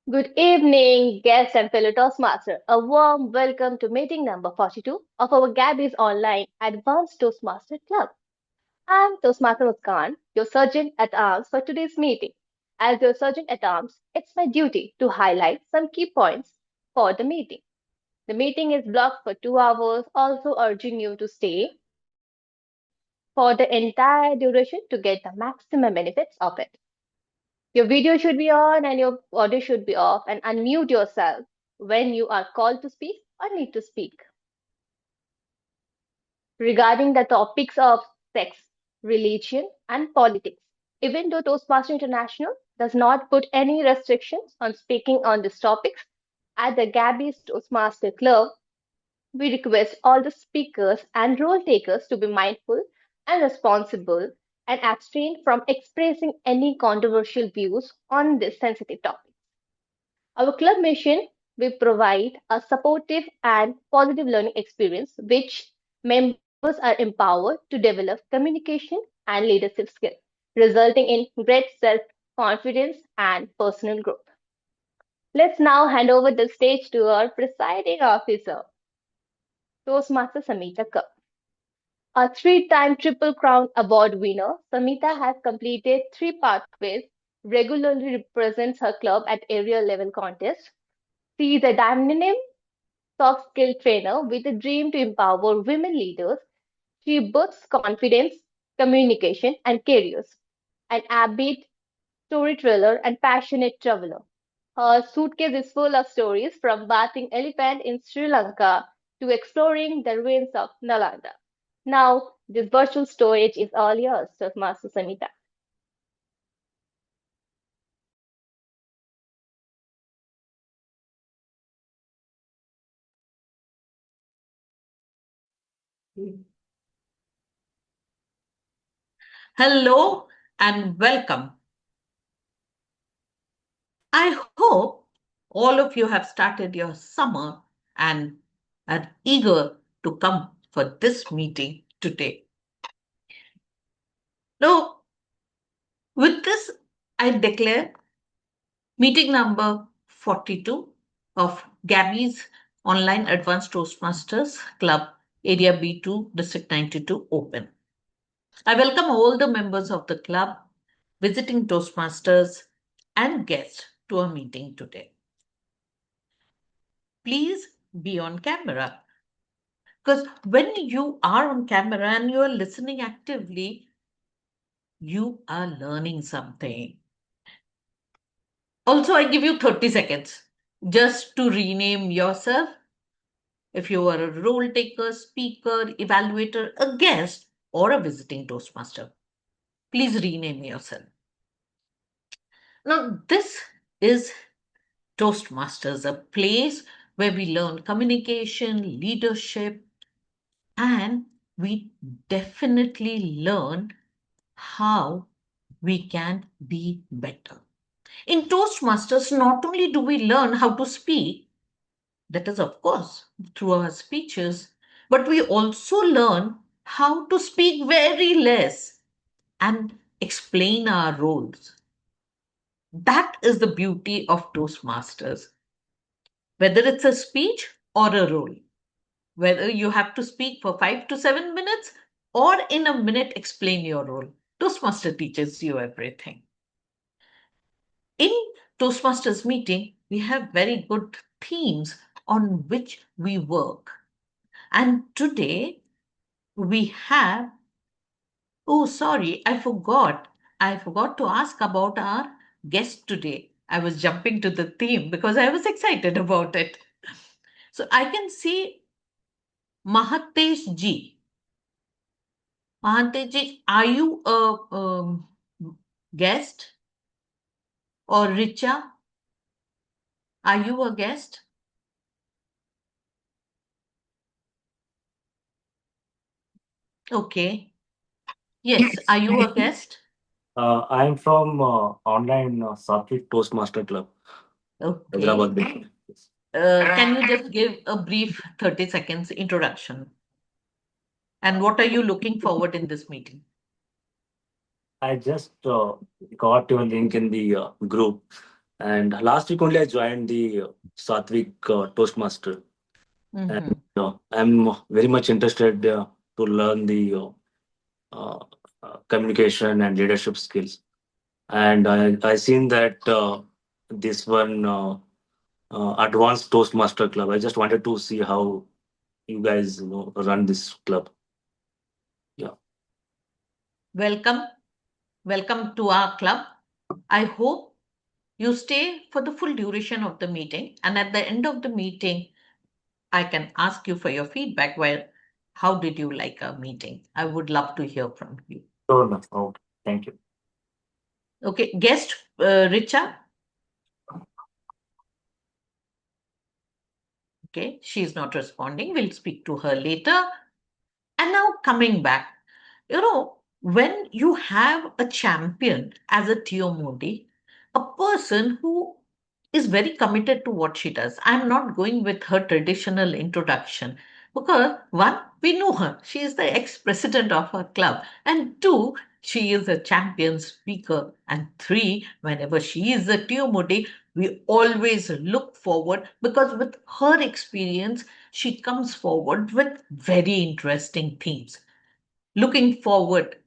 Good evening, guests and fellow Toastmasters. A warm welcome to meeting number 42 of our Gabby's online Advanced Toastmaster Club. I'm Toastmaster Muskan, your Sergeant at Arms for today's meeting. As your Sergeant at Arms, it's my duty to highlight some key points for the meeting. The meeting is blocked for 2 hours, also urging you to stay for the entire duration to get the maximum benefits of it. Your video should be on and your audio should be off, and unmute yourself when you are called to speak or need to speak. Regarding the topics of sex, religion, and politics, even though Toastmaster International does not put any restrictions on speaking on these topics, at the Gabby's Toastmaster Club, we request all the speakers and role takers to be mindful and responsible and abstain from expressing any controversial views on this sensitive topic. Our club mission will provide a supportive and positive learning experience which members are empowered to develop communication and leadership skills, resulting in great self confidence and personal growth. Let's now hand over the stage to our presiding officer, Toastmaster Samita Kar. A three-time Triple Crown Award winner, Samita has completed three pathways, regularly represents her club at area level contests. She is a dynamic soft skill trainer with a dream to empower women leaders. She boosts confidence, communication, and careers. An avid storyteller and passionate traveler. Her suitcase is full of stories from bathing elephant in Sri Lanka to exploring the ruins of Nalanda. Now, this virtual storage is all yours, Master Samita. Hello and welcome. I hope all of you have started your summer and are eager to come for this meeting today. Now, with this, I declare meeting number 42 of Gabby's Online Advanced Toastmasters Club, Area B2, District 92 open. I welcome all the members of the club, visiting Toastmasters, and guests to our meeting today. Please be on camera. Because when you are on camera and you are listening actively, you are learning something. Also, I give you 30 seconds just to rename yourself. If you are a role taker, speaker, evaluator, a guest, or a visiting Toastmaster, please rename yourself. Now, this is Toastmasters, a place where we learn communication, leadership, and we definitely learn how we can be better. In Toastmasters, not only do we learn how to speak, that is, of course, through our speeches, but we also learn how to speak very less and explain our roles. That is the beauty of Toastmasters. Whether it's a speech or a role, whether you have to speak for 5 to 7 minutes or in a minute explain your role, Toastmaster teaches you everything. In Toastmasters meeting, we have very good themes on which we work. And today we have, oh, sorry, I forgot to ask about our guest today. I was jumping to the theme because I was excited about it. So I can see Mahatesh ji. Mohanty ji, are you a guest? Or Richa, are you a guest? Okay. Yes, are you a guest? I'm from online Satvik Toastmaster Club, Okay. Hyderabad. Yes. Can you just give a brief 30 seconds introduction? And what are you looking forward in this meeting? I just got your link in the group. And last week only I joined the Satvik Toastmaster. And Mhm. I'm very much interested to learn the uh, communication and leadership skills. And I seen that this one advanced Toastmaster club. I just wanted to see how you guys run this club. Yeah. Welcome. Welcome to our club. I hope you stay for the full duration of the meeting. And at the end of the meeting, I can ask you for your feedback. Well, how did you like our meeting? I would love to hear from you. Sure, ma'am. Okay. Thank you. Okay, guest Richa. Okay, she's not responding. We'll speak to her later. And now coming back, when you have a champion as a TMOD, a person who is very committed to what she does. I'm not going with her traditional introduction because one, we know her. She is the ex-president of her club. And two, she is a champion speaker. And three, whenever she is a TMOD, we always look forward because with her experience, she comes forward with very interesting themes. Looking forward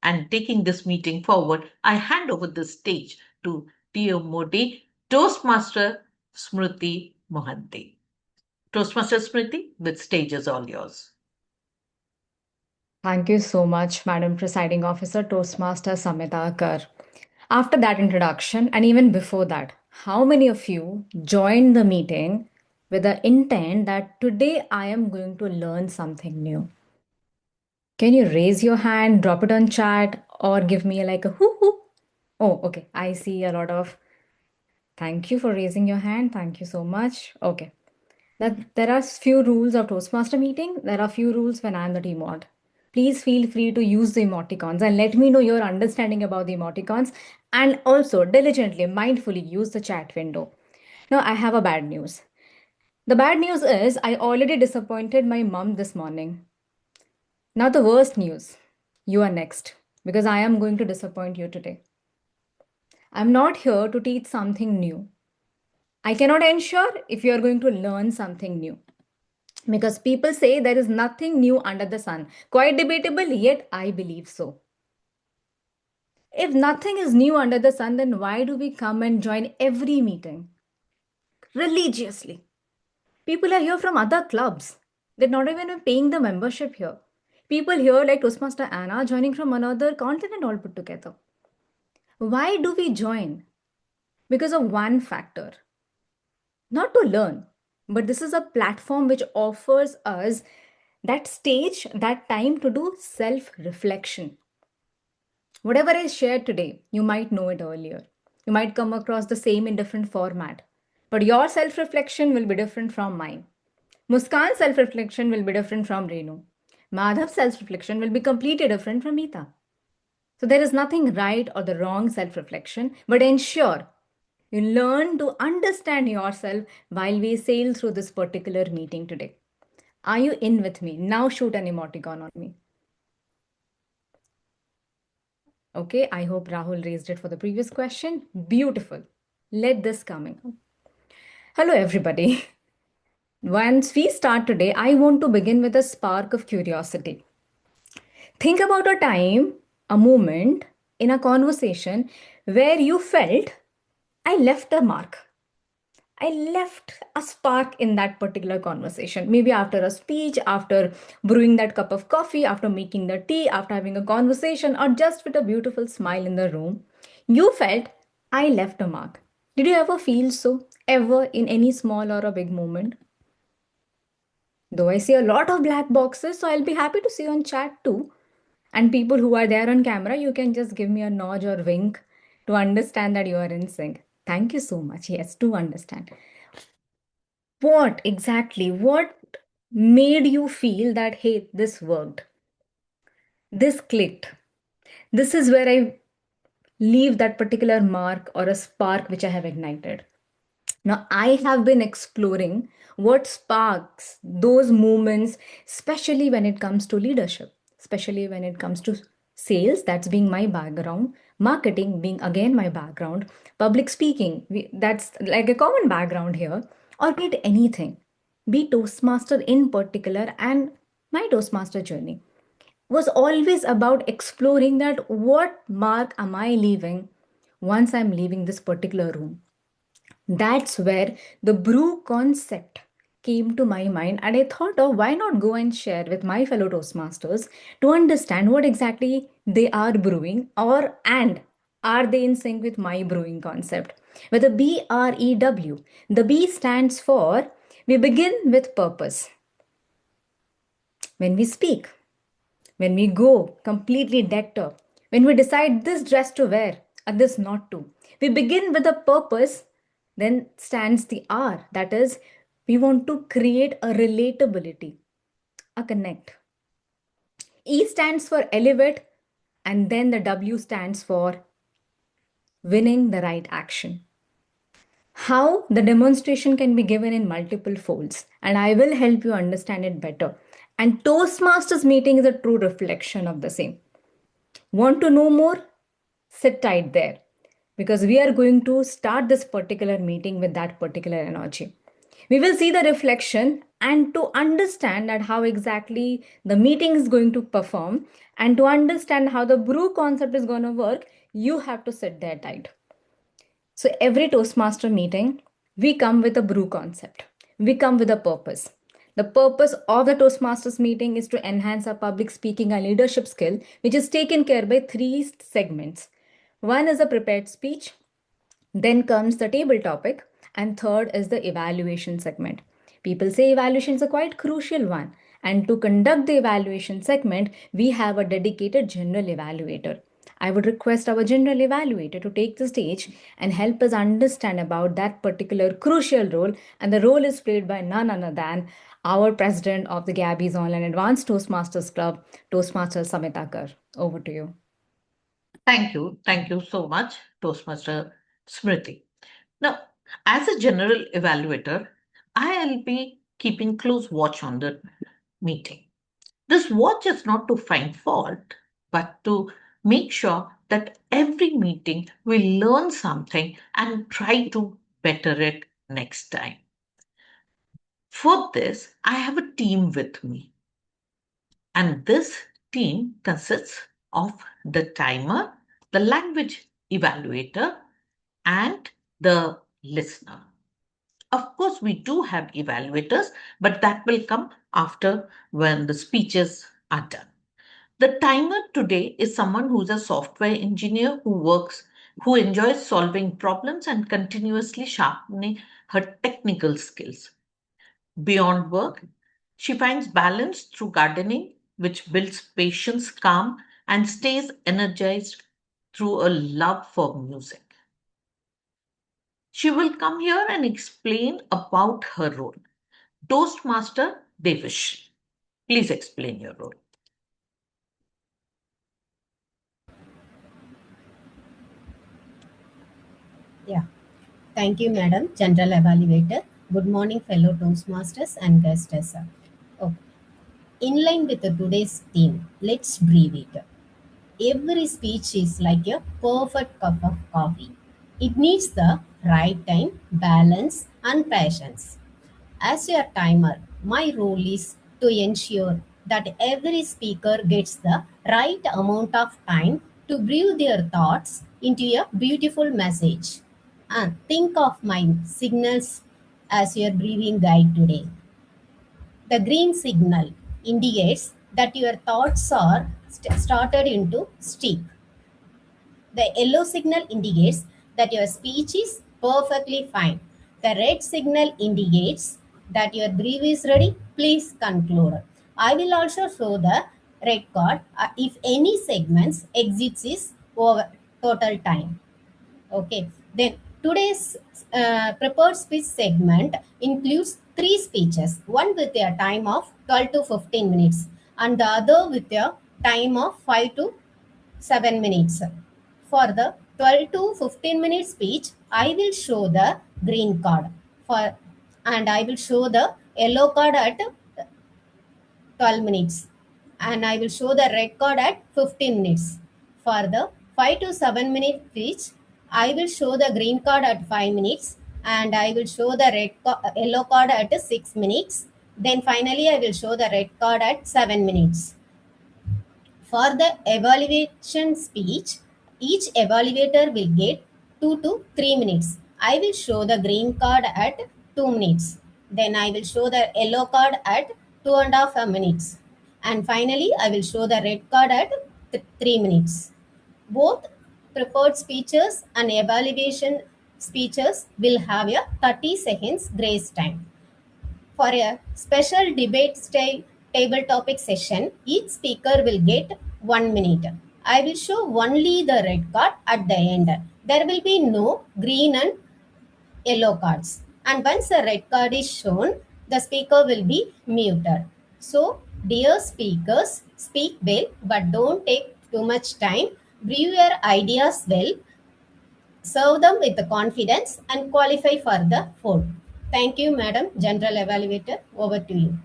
and taking this meeting forward, I hand over the stage to TMOD Toastmaster Smruti Mohanty. Toastmaster Smruti, the stage is all yours. Thank you so much, Madam Presiding Officer, Toastmaster Samita Kar. After that introduction, and even before that, how many of you joined the meeting with the intent that today I am going to learn something new? Can you raise your hand, drop it on chat, or give me like a hoo hoo? Oh, okay. I see a lot of thank you for raising your hand. Thank you so much. Okay. That there are few rules of Toastmaster meeting. There are few rules when I'm the team mod. Please feel free to use the emoticons and let me know your understanding about the emoticons, and also diligently, mindfully use the chat window. Now I have a bad news. The bad news is I already disappointed my mom this morning. Now the worst news. You are next because I am going to disappoint you today. I'm not here to teach something new. I cannot ensure if you are going to learn something new. Because people say there is nothing new under the sun. Quite debatable, yet I believe so. If nothing is new under the sun, then why do we come and join every meeting? Religiously. People are here from other clubs. They're not even paying the membership here. People here like Toastmaster Anna joining from another continent all put together. Why do we join? Because of one factor. Not to learn, but this is a platform which offers us that stage, that time to do self reflection. Whatever I shared today, you might know it earlier. You might come across the same in different format, but your self reflection will be different from mine. Muskan's self reflection will be different from Renu. Madhav's self reflection will be completely different from Meeta. So there is nothing right or the wrong self reflection, but ensure you learn to understand yourself while we sail through this particular meeting today. Are you in with me? Now shoot an emoticon on me. Okay, I hope Rahul raised it for the previous question. Beautiful. Let this coming. Hello, everybody. Once we start today, I want to begin with a spark of curiosity. Think about a time, a moment in a conversation where you felt, I left a mark. I left a spark in that particular conversation. Maybe after a speech, after brewing that cup of coffee, after making the tea, after having a conversation, or just with a beautiful smile in the room, you felt, I left a mark. Did you ever feel so? Ever in any small or a big moment? Though I see a lot of black boxes, so I'll be happy to see you on chat too. And people who are there on camera, you can just give me a nod or wink to understand that you are in sync. Thank you so much. Yes, to understand. What exactly? What made you feel that, hey, this worked? This clicked. This is where I leave that particular mark or a spark which I have ignited. Now, I have been exploring what sparks those moments, especially when it comes to leadership, especially when it comes to sales. That's being my background, Marketing being again my background, public speaking, that's like a common background here, or be it anything, be Toastmaster in particular, and my Toastmaster journey was always about exploring that what mark am I leaving once I'm leaving this particular room. That's where the brew concept came to my mind, and I thought of why not go and share with my fellow Toastmasters to understand what exactly they are brewing, or and are they in sync with my brewing concept. With the BREW, the B stands for we begin with purpose. When we speak, when we go completely decked up, when we decide this dress to wear or this not to, we begin with a purpose, then stands the R. That is, we want to create a relatability, a connect. E stands for elevate, and then the W stands for winning the right action. How the demonstration can be given in multiple folds, and I will help you understand it better. And Toastmasters meeting is a true reflection of the same. Want to know more? Sit tight there, because we are going to start this particular meeting with that particular energy. We will see the reflection, and to understand that how exactly the meeting is going to perform, and to understand how the brew concept is going to work, you have to sit there tight. So every Toastmaster meeting, we come with a brew concept. We come with a purpose. The purpose of the Toastmasters meeting is to enhance our public speaking and leadership skill, which is taken care by three segments. One is a prepared speech, then comes the table topic, and third is the evaluation segment. People say evaluation is a quite crucial one, and to conduct the evaluation segment, we have a dedicated general evaluator. I would request our general evaluator to take the stage and help us understand about that particular crucial role, and the role is played by none other than our president of the Gabby's Online Advanced Toastmasters Club, Toastmaster Samita Kar. Over to you. Thank you. Thank you so much, Toastmaster Smruti. Now, as a general evaluator, I'll be keeping close watch on the meeting. This watch is not to find fault, but to make sure that every meeting we learn something and try to better it next time. For this, I have a team with me. And this team consists of the timer, the language evaluator, and the listener. Of course, we do have evaluators, but that will come after when the speeches are done. The timer today is someone who's a software engineer who enjoys solving problems and continuously sharpening her technical skills. Beyond work, she finds balance through gardening, which builds patience, calm, and stays energized through a love for music. She will come here and explain about her role. Toastmaster Devishree, please explain your role. Yeah. Thank you, Madam General Evaluator. Good morning, fellow Toastmasters and guests. Okay. In line with today's theme, let's breathe it. Every speech is like a perfect cup of coffee. It needs the right time, balance, and patience. As your timer, my role is to ensure that every speaker gets the right amount of time to brew their thoughts into a beautiful message. And think of my signals as your breathing guide today. The green signal indicates that your thoughts are started into stick. The yellow signal indicates that your speech is perfectly fine. The red signal indicates that your brief is ready. Please conclude. I will also show the red card if any segments exits is over total time. Okay. Then today's prepared speech segment includes three speeches, one with a time of 12 to 15 minutes and the other with a time of 5 to 7 minutes. For the 12 to 15 minute speech, I will show the green card for, and I will show the yellow card at 12 minutes, and I will show the red card at 15 minutes for the 5 to 7 minutes each. I will show the green card at 5 minutes and I will show the yellow card at 6 minutes. Then finally I will show the red card at 7 minutes. For the evaluation speech, each evaluator will get 2 to 3 minutes. I will show the green card at 2 minutes. Then I will show the yellow card at 2.5 minutes. And finally, I will show the red card at 3 minutes. Both prepared speeches and evaluation speeches will have a 30 seconds grace time. For a special debate style table topic session, each speaker will get 1 minute. I will show only the red card at the end. There will be no green and yellow cards. And once the red card is shown, the speaker will be muted. So, dear speakers, speak well but don't take too much time. Brew your ideas well, serve them with confidence and qualify for the vote. Thank you, Madam General Evaluator. Over to you.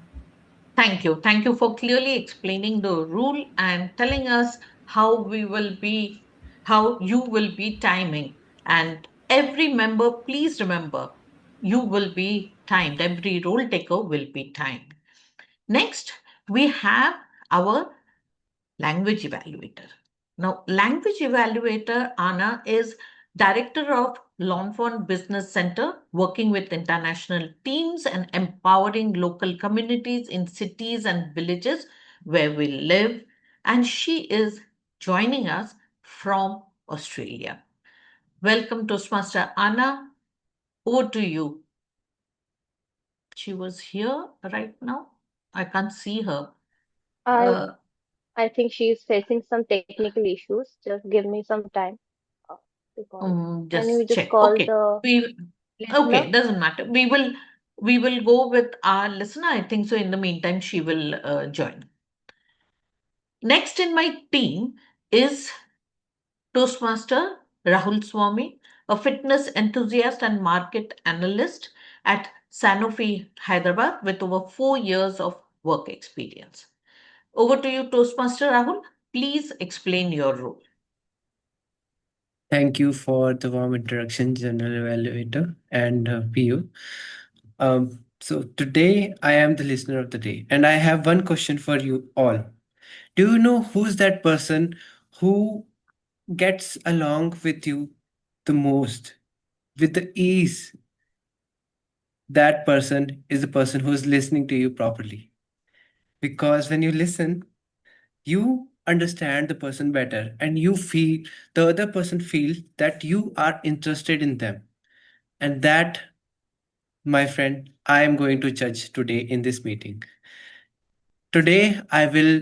Thank you. Thank you for clearly explaining the rule and telling us how you will be timing. And every member, please remember, you will be timed. Every role taker will be timed. Next, we have our language evaluator. Now, language evaluator Anna is director of Longford Business Center, working with international teams and empowering local communities in cities and villages where we live. And she is joining us from Australia. Welcome, Toastmaster Anna. Over to you. She was here right now. I can't see her. I Uh, I think she's facing some technical issues. Just give me some time uh, to call. Can you just just check. call Okay. the We listener? Okay, doesn't matter. We will go with our listener. I think so. In the meantime, she will join. Next in my team is Toastmaster Rahul Swami, a fitness enthusiast and market analyst at Sanofi Hyderabad with over 4 years of work experience. Over to you, Toastmaster Rahul. Please explain your role. Thank you for the warm introduction, General Evaluator and PU. So today I am the listener of the day, and I have one question for you all. Do you know who's that person who gets along with you the most with the ease? That person is the person who is listening to you properly. Because when you listen, you understand the person better and you feel the other person feels that you are interested in them. And that, my friend, I am going to judge today in this meeting. Today, I will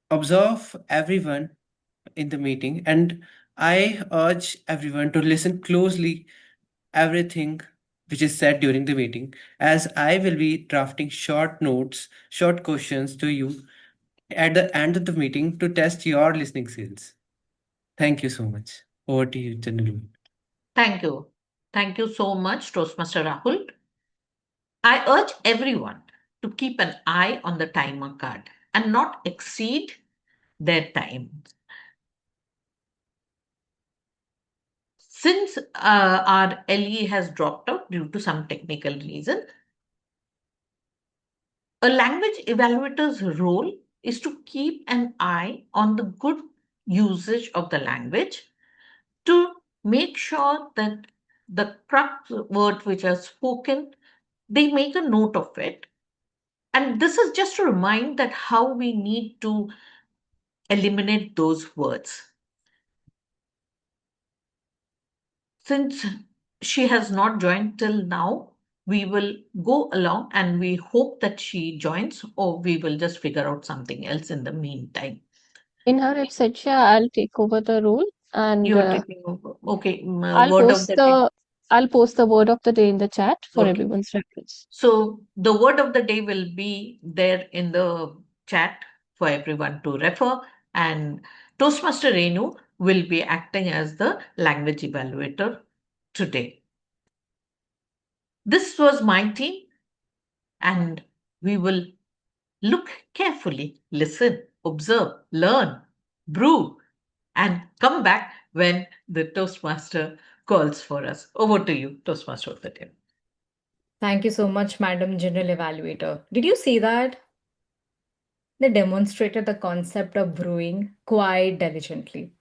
observe everyone in the meeting and I urge everyone to listen closely everything which is said during the meeting, as I will be drafting short notes, short questions to you at the end of the meeting to test your listening skills. Thank you so much. Over to you, General. Thank you. Thank you so much, Toastmaster Rahul. I urge everyone to keep an eye on the timer card and not exceed their time. Since our LE has dropped out due to some technical reason, a language evaluator's role is to keep an eye on the good usage of the language to make sure that the crux words which are spoken, they make a note of it. And this is just to remind that how we need to eliminate those words. Since she has not joined till now, we will go along and we hope that she joins, or we will just figure out something else in the meantime. In her absentia, I'll take over the role and You're taking over. Okay, I'll word of post the day. the word of the day in the chat for Okay. everyone's reference. So the word of the day will be there in the chat for everyone to refer, and Toastmaster Renu will be acting as the language evaluator today. This was my team, and we will look carefully, listen, observe, learn, brew, and come back when the Toastmaster calls for us. Over to you, Toastmaster of the day. Thank you so much, Madam General Evaluator. Did you see that? They demonstrated the concept of brewing quite diligently.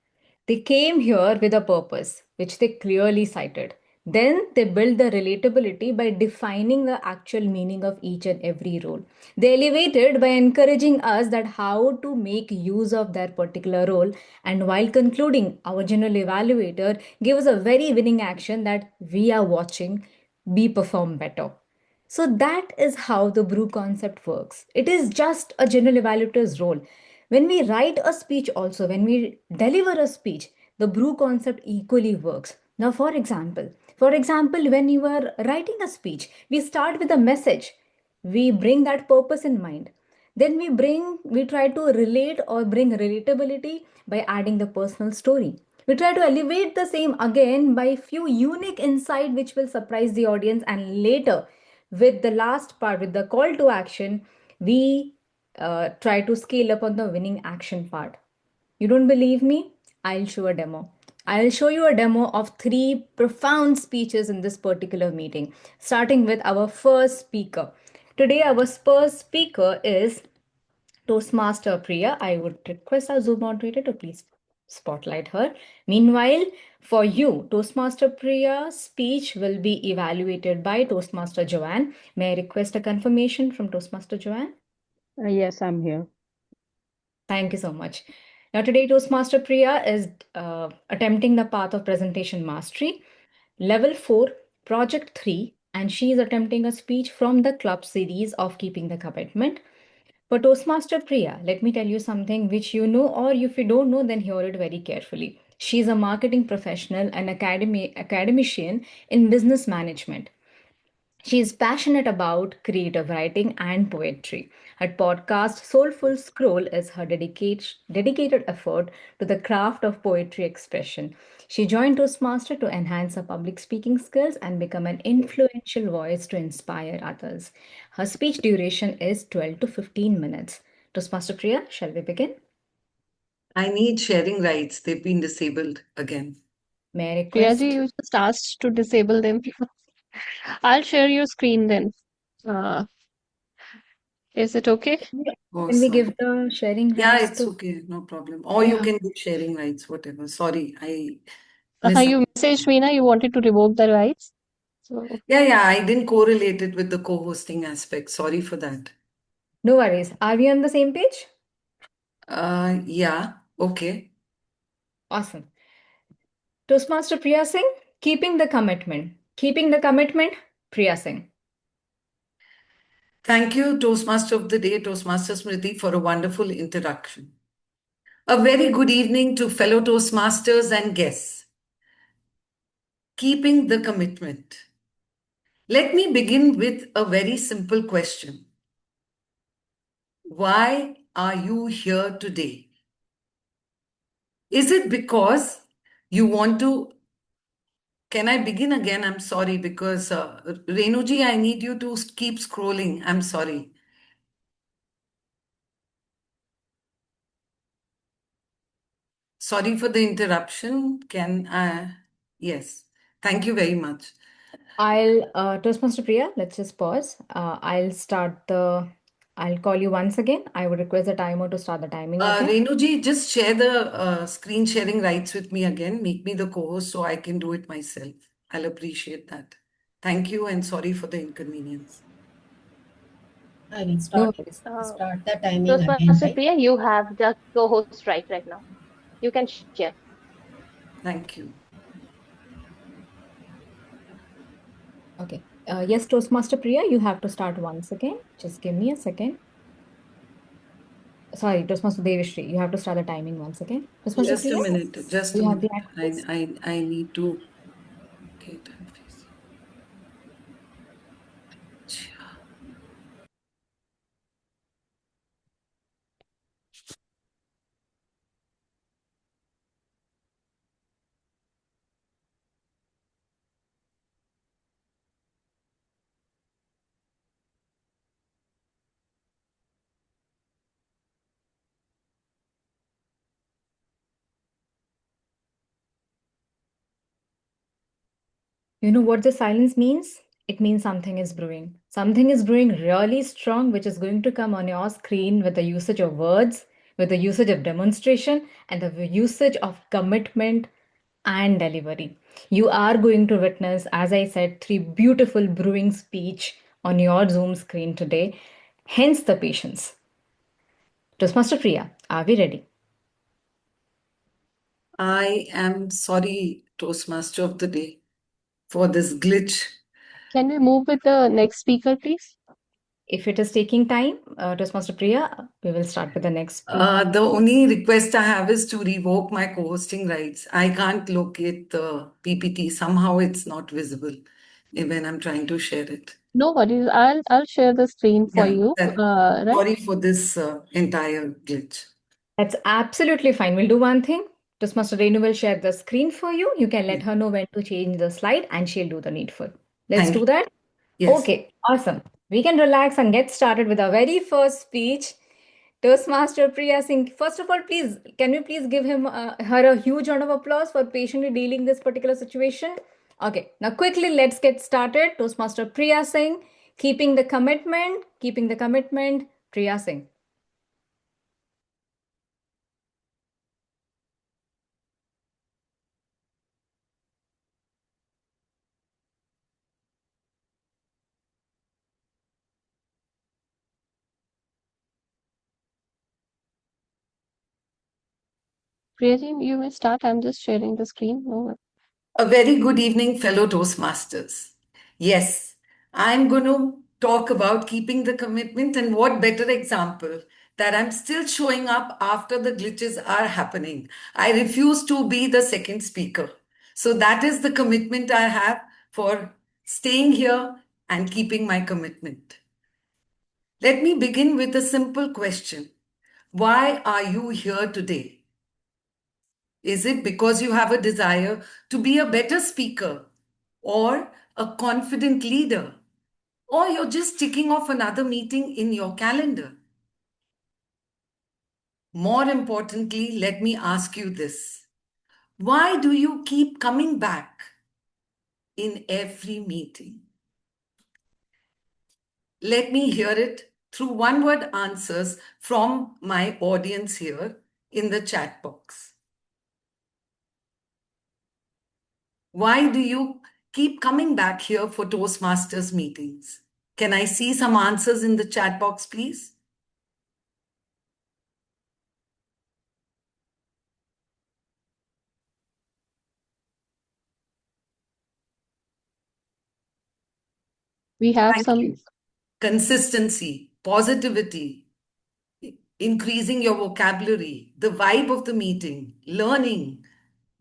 They came here with a purpose, which they clearly cited. Then they built the relatability by defining the actual meaning of each and every role. They elevated by encouraging us that how to make use of their particular role. And while concluding, our general evaluator gave us a very winning action that we are watching be perform better. So that is how the brew concept works. It is just a general evaluator's role. When we write a speech, also, when we deliver a speech, the brew concept equally works. Now, for example, when you are writing a speech, we start with a message. We bring that purpose in mind. Then we try to relate or bring relatability by adding the personal story. We try to elevate the same again by few unique insight which will surprise the audience, and later with the last part, with the call to action, we try to scale up on the winning action part. You don't believe me? I'll show a demo. I'll show you a demo of three profound speeches in this particular meeting, starting with our first speaker. Today, our first speaker is Toastmaster Priya. I would request our Zoom moderator to please spotlight her. Meanwhile, for you, Toastmaster Priya's speech will be evaluated by Toastmaster Joane. May I request a confirmation from Toastmaster Joane? Yes, I'm here. Thank you so much. Now, today, Toastmaster Priya is attempting the path of presentation mastery, level 4, project 3, and she is attempting a speech from the club series of Keeping the Commitment. For Toastmaster Priya, let me tell you something which you know, or if you don't know, then hear it very carefully. She is a marketing professional and academician in business management. She is passionate about creative writing and poetry. Her podcast, Soulful Scroll, is her dedicated effort to the craft of poetry expression. She joined Toastmaster to enhance her public speaking skills and become an influential voice to inspire others. Her speech duration is 12 to 15 minutes. Toastmaster Priya, shall we begin? I need sharing rights. They've been disabled again. May I Priyaji, request? you just asked to disable them. I'll share your screen then. Uh, is it okay? Oh, Can we sorry. give the sharing Yeah, rights it's to? okay. No problem. Or you Yeah. can give sharing rights, whatever. Sorry, I You messaged me, na, you wanted to revoke the rights. So, Yeah, I didn't correlate it with the co-hosting aspect. Sorry for that. No worries. Are we on the same page? Yeah, okay. Awesome. Toastmaster Priya Singh, keeping the commitment. Keeping the commitment, Priya Singh. Thank you, Toastmaster of the Day, Toastmaster Smruti, for a wonderful introduction. A very good evening to fellow Toastmasters and guests. Keeping the commitment. Let me begin with a very simple question. Why are you here today? Is it because you want to? Can I begin again? I'm sorry because Renuji, I need you to keep scrolling. I'm sorry. Sorry for the interruption. Yes. Thank you very much. Toastmaster Priya, let's just pause. I'll call you once again. I would request the timer to start the timing again. Renuji, just share the screen sharing rights with me again. Make me the co-host so I can do it myself. I'll appreciate that. Thank you and sorry for the inconvenience. I will No worries. start the timing again, Toastmaster right? Priya, you have the co-host right now. You can share. Thank you. Okay. Yes, Toastmaster Priya, you have to start once again. Just give me a second. Sorry, Toastmaster Devishree, you have to start the timing once again. Toastmaster Just a Priya, minute. Just do a you have the minute. access? I need to get You know what the silence means? It means something is brewing. Something is brewing really strong, which is going to come on your screen with the usage of words, with the usage of demonstration, and the usage of commitment and delivery. You are going to witness, as I said, 3 beautiful brewing speech on your Zoom screen today. Hence the patience. Toastmaster Priya, are we ready? I am sorry, Toastmaster of the Day, for this glitch. Can we move with the next speaker, please? If it is taking time, Toastmaster Priya, we will start with the next speaker. The only request I have is to revoke my co-hosting rights. I can't locate the PPT. Somehow it's not visible when I'm trying to share it. No worries. I'll share the screen for Yeah, you. Right? sorry for this entire glitch. That's absolutely fine. We'll do one thing. Toastmaster Renu will share the screen for you. You can let her know when to change the slide and she'll do the needful. Let's Thank do you. that. Yes. Okay, awesome. We can relax and get started with our very first speech. Toastmaster Priya Singh. First of all, please, can we please give her a huge round of applause for patiently dealing this particular situation? Okay, now quickly let's get started. Toastmaster Priya Singh, keeping the commitment, Priya Singh. Priyaji, you may start. I'm just sharing the screen. No. A very good evening, fellow Toastmasters. Yes, I'm going to talk about keeping the commitment, and what better example that I'm still showing up after the glitches are happening. I refuse to be the second speaker. So that is the commitment I have for staying here and keeping my commitment. Let me begin with a simple question. Why are you here today? Is it because you have a desire to be a better speaker or a confident leader? Or you're just ticking off another meeting in your calendar? More importantly, let me ask you this. Why do you keep coming back in every meeting? Let me hear it through one-word answers from my audience here in the chat box. Why do you keep coming back here for Toastmasters meetings? Can I see some answers in the chat box, please? We have Thank some. you. Consistency, positivity, increasing your vocabulary, the vibe of the meeting, learning,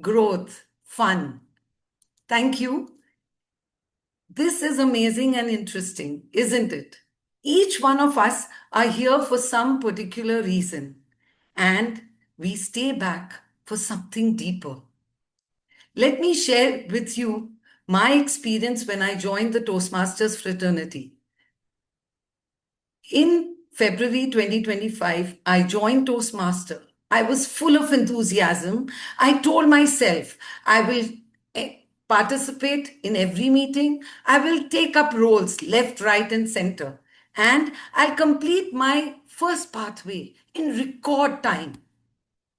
growth, fun. Thank you. This is amazing and interesting, isn't it? Each one of us are here for some particular reason, and we stay back for something deeper. Let me share with you my experience when I joined the Toastmasters fraternity. In February 2025, I joined Toastmaster. I was full of enthusiasm. I told myself I will participate in every meeting. I will take up roles left, right, and center. And I'll complete my first pathway in record time.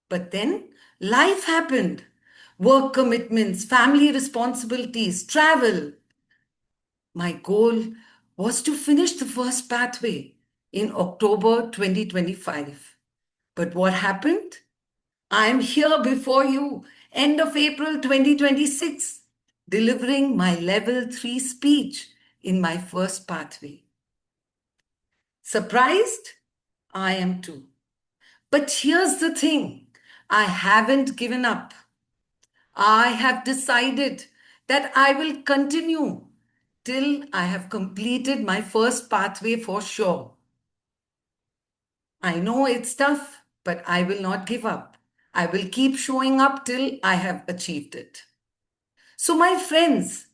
But then life happened. Work commitments, family responsibilities, travel. My goal was to finish the first pathway in October 2025. But what happened? I'm here before you, end of April 2026, delivering my level 3 speech in my first pathway. Surprised? I am too. But here's the thing, I haven't given up. I have decided that I will continue till I have completed my first pathway for sure. I know it's tough, but I will not give up. I will keep showing up till I have achieved it. So, my friends,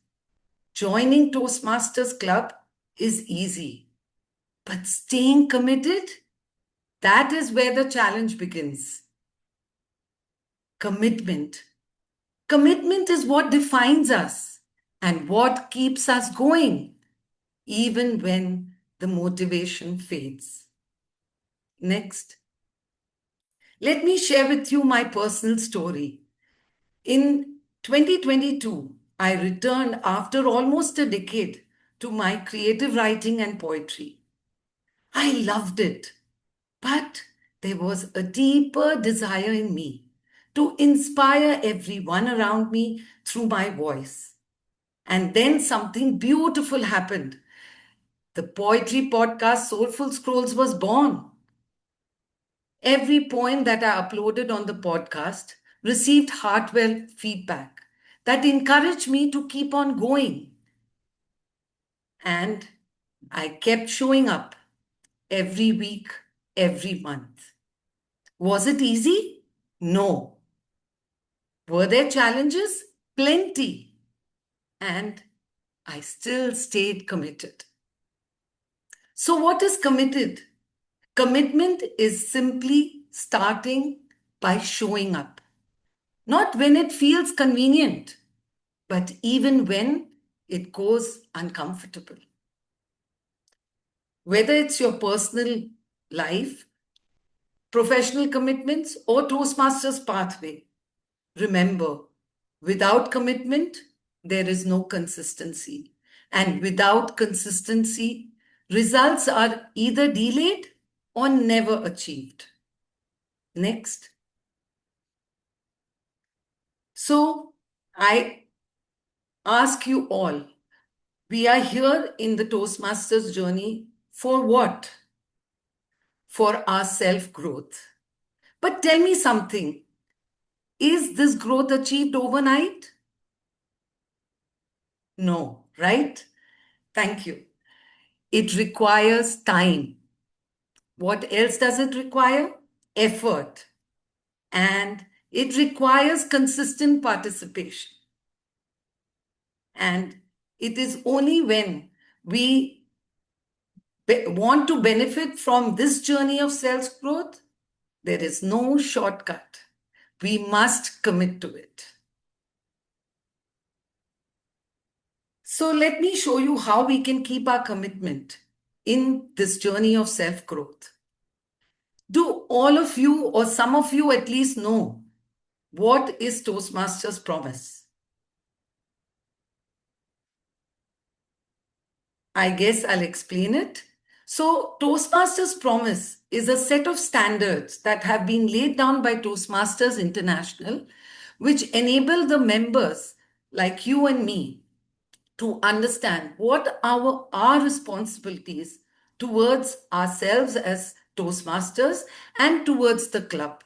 joining Toastmasters Club is easy, but staying committed, that is where the challenge begins. Commitment. Commitment is what defines us. and what keeps us going, even when the motivation fades. Next. Let me share with you my personal story. In 2022, I returned after almost a decade to my creative writing and poetry. I loved it, but there was a deeper desire in me to inspire everyone around me through my voice. And then something beautiful happened. The poetry podcast Soulful Scrolls was born. Every poem that I uploaded on the podcast received heartfelt feedback that encouraged me to keep on going. And I kept showing up every week, every month. Was it easy? No. Were there challenges? Plenty. And I still stayed committed. So, what is committed? Commitment is simply starting by showing up. Not when it feels convenient, but even when it goes uncomfortable. Whether it's your personal life, professional commitments, or Toastmasters pathway, remember, without commitment, there is no consistency. And without consistency, results are either delayed or never achieved. Next. So, I ask you all, we are here in the Toastmasters journey for what? For our self-growth. But tell me something, is this growth achieved overnight? No, right? Thank you. It requires time. What else does it require? Effort. And it requires consistent participation. And it is only when we want to benefit from this journey of self-growth, there is no shortcut. We must commit to it. So let me show you how we can keep our commitment in this journey of self-growth. Do all of you, or some of you at least, know what is Toastmasters Promise? I guess I'll explain it. So, Toastmasters Promise is a set of standards that have been laid down by Toastmasters International, which enable the members like you and me to understand what are our responsibilities towards ourselves as Toastmasters and towards the club.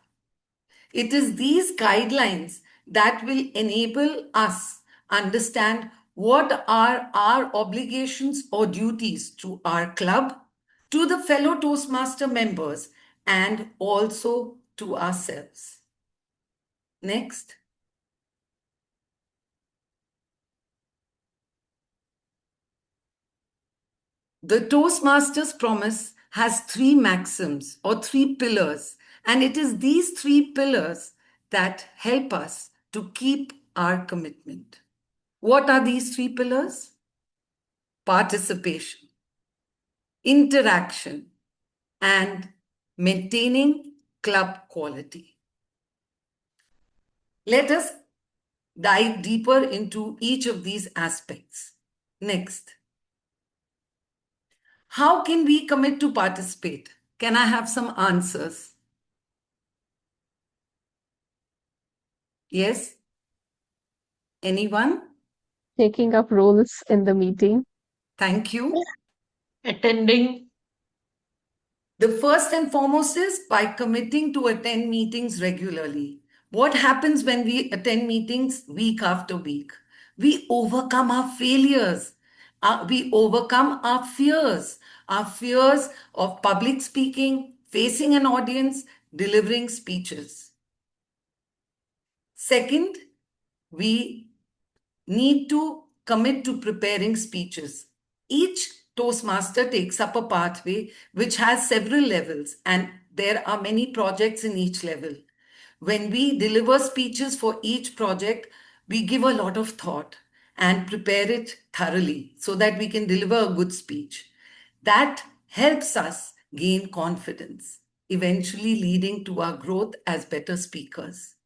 It is these guidelines that will enable us understand what are our obligations or duties to our club, to the fellow Toastmaster members, and also to ourselves. Next. The Toastmasters Promise has 3 maxims or 3 pillars, and it is these 3 pillars that help us to keep our commitment. What are these 3 pillars? Participation, interaction, and maintaining club quality. Let us dive deeper into each of these aspects. Next. How can we commit to participate? Can I have some answers? Yes? Anyone? Taking up roles in the meeting. Thank you. Attending. The first and foremost is by committing to attend meetings regularly. What happens when we attend meetings week after week? We overcome our failures. We overcome our fears of public speaking, facing an audience, delivering speeches. Second, we need to commit to preparing speeches. Each Toastmaster takes up a pathway which has several levels, and there are many projects in each level. When we deliver speeches for each project, we give a lot of thought. and prepare it thoroughly so that we can deliver a good speech. That helps us gain confidence, eventually leading to our growth as better speakers.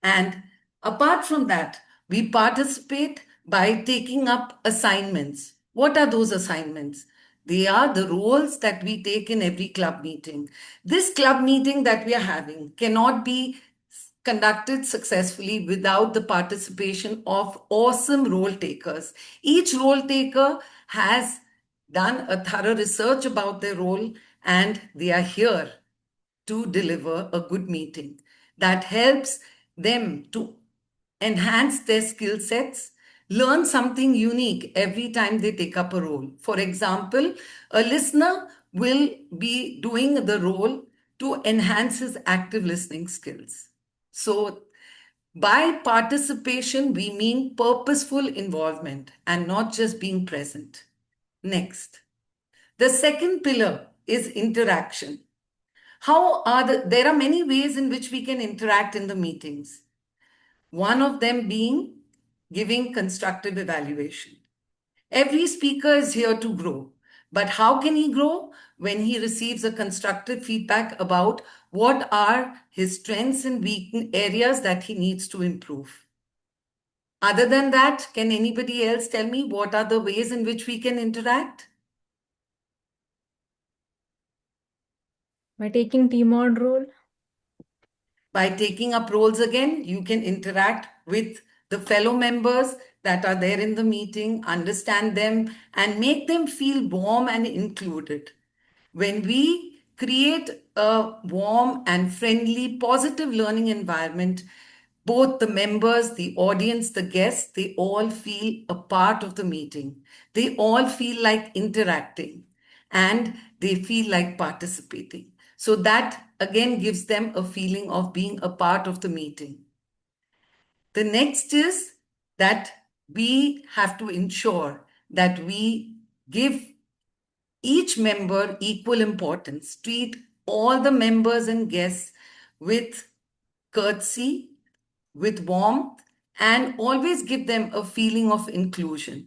And apart from that, we participate by taking up assignments. What are those assignments? They are the roles that we take in every club meeting. This club meeting that we are having cannot be conducted successfully without the participation of awesome role takers. Each role taker has done a thorough research about their role and they are here to deliver a good meeting that helps them to enhance their skill sets, learn something unique every time they take up a role. For example, a listener will be doing the role to enhance his active listening skills. So, by participation, we mean purposeful involvement and not just being present. Next. The second pillar is interaction. There are many ways in which we can interact in the meetings. One of them being giving constructive evaluation. Every speaker is here to grow, but how can he grow? When he receives a constructive feedback about what are his strengths and weak areas that he needs to improve. Other than that, can anybody else tell me what are the ways in which we can interact? By taking TMOD role? By taking up roles again, you can interact with the fellow members that are there in the meeting, understand them, and make them feel warm and included. When we create a warm and friendly, positive learning environment, both the members, the audience, the guests, they all feel a part of the meeting. They all feel like interacting and they feel like participating. So that again gives them a feeling of being a part of the meeting. The next is that we have to ensure that we give each member equal importance, treat all the members and guests with courtesy, with warmth, and always give them a feeling of inclusion.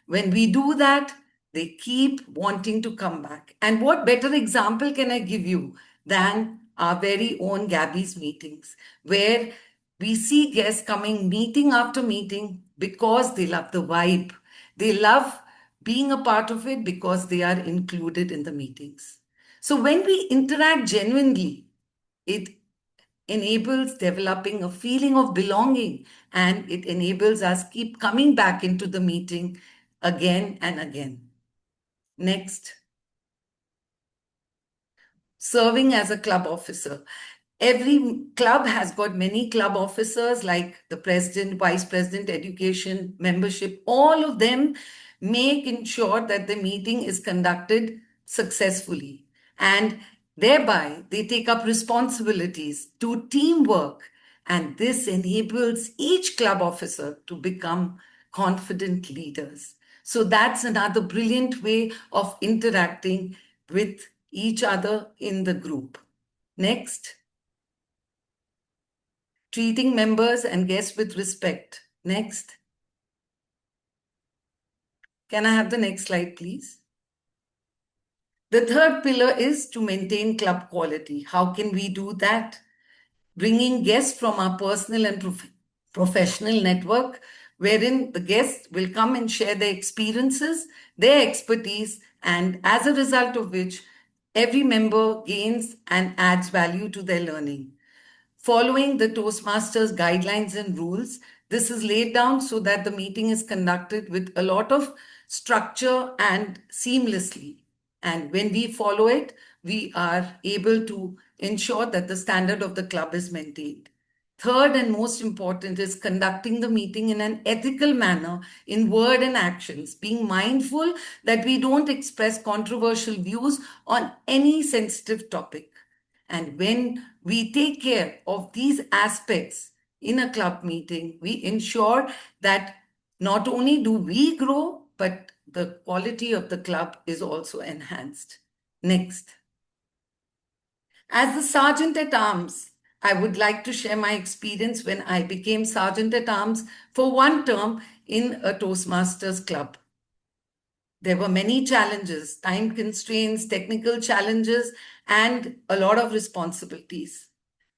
When we do that, they keep wanting to come back. And what better example can I give you than our very own Gabby's meetings, where we see guests coming meeting after meeting because they love the vibe. They love being a part of it because they are included in the meetings. So when we interact genuinely, it enables developing a feeling of belonging and it enables us keep coming back into the meeting again and again. Next. Serving as a club officer. Every club has got many club officers like the president, vice president, education, membership. All of them make ensure that the meeting is conducted successfully. And thereby, they take up responsibilities to teamwork. And this enables each club officer to become confident leaders. So that's another brilliant way of interacting with each other in the group. Next. Treating members and guests with respect. Next. Can I have the next slide, please? The third pillar is to maintain club quality. How can we do that? Bringing guests from our personal and professional network, wherein the guests will come and share their experiences, their expertise, and as a result of which, every member gains and adds value to their learning. Following the Toastmasters guidelines and rules, this is laid down so that the meeting is conducted with a lot of structure and seamlessly. And when we follow it, we are able to ensure that the standard of the club is maintained. Third and most important is conducting the meeting in an ethical manner in word and actions, being mindful that we don't express controversial views on any sensitive topic. And when we take care of these aspects in a club meeting, we ensure that not only do we grow, but the quality of the club is also enhanced. Next. As the Sergeant at Arms, I would like to share my experience when I became Sergeant at Arms for one term in a Toastmasters club. There were many challenges, time constraints, technical challenges, and a lot of responsibilities.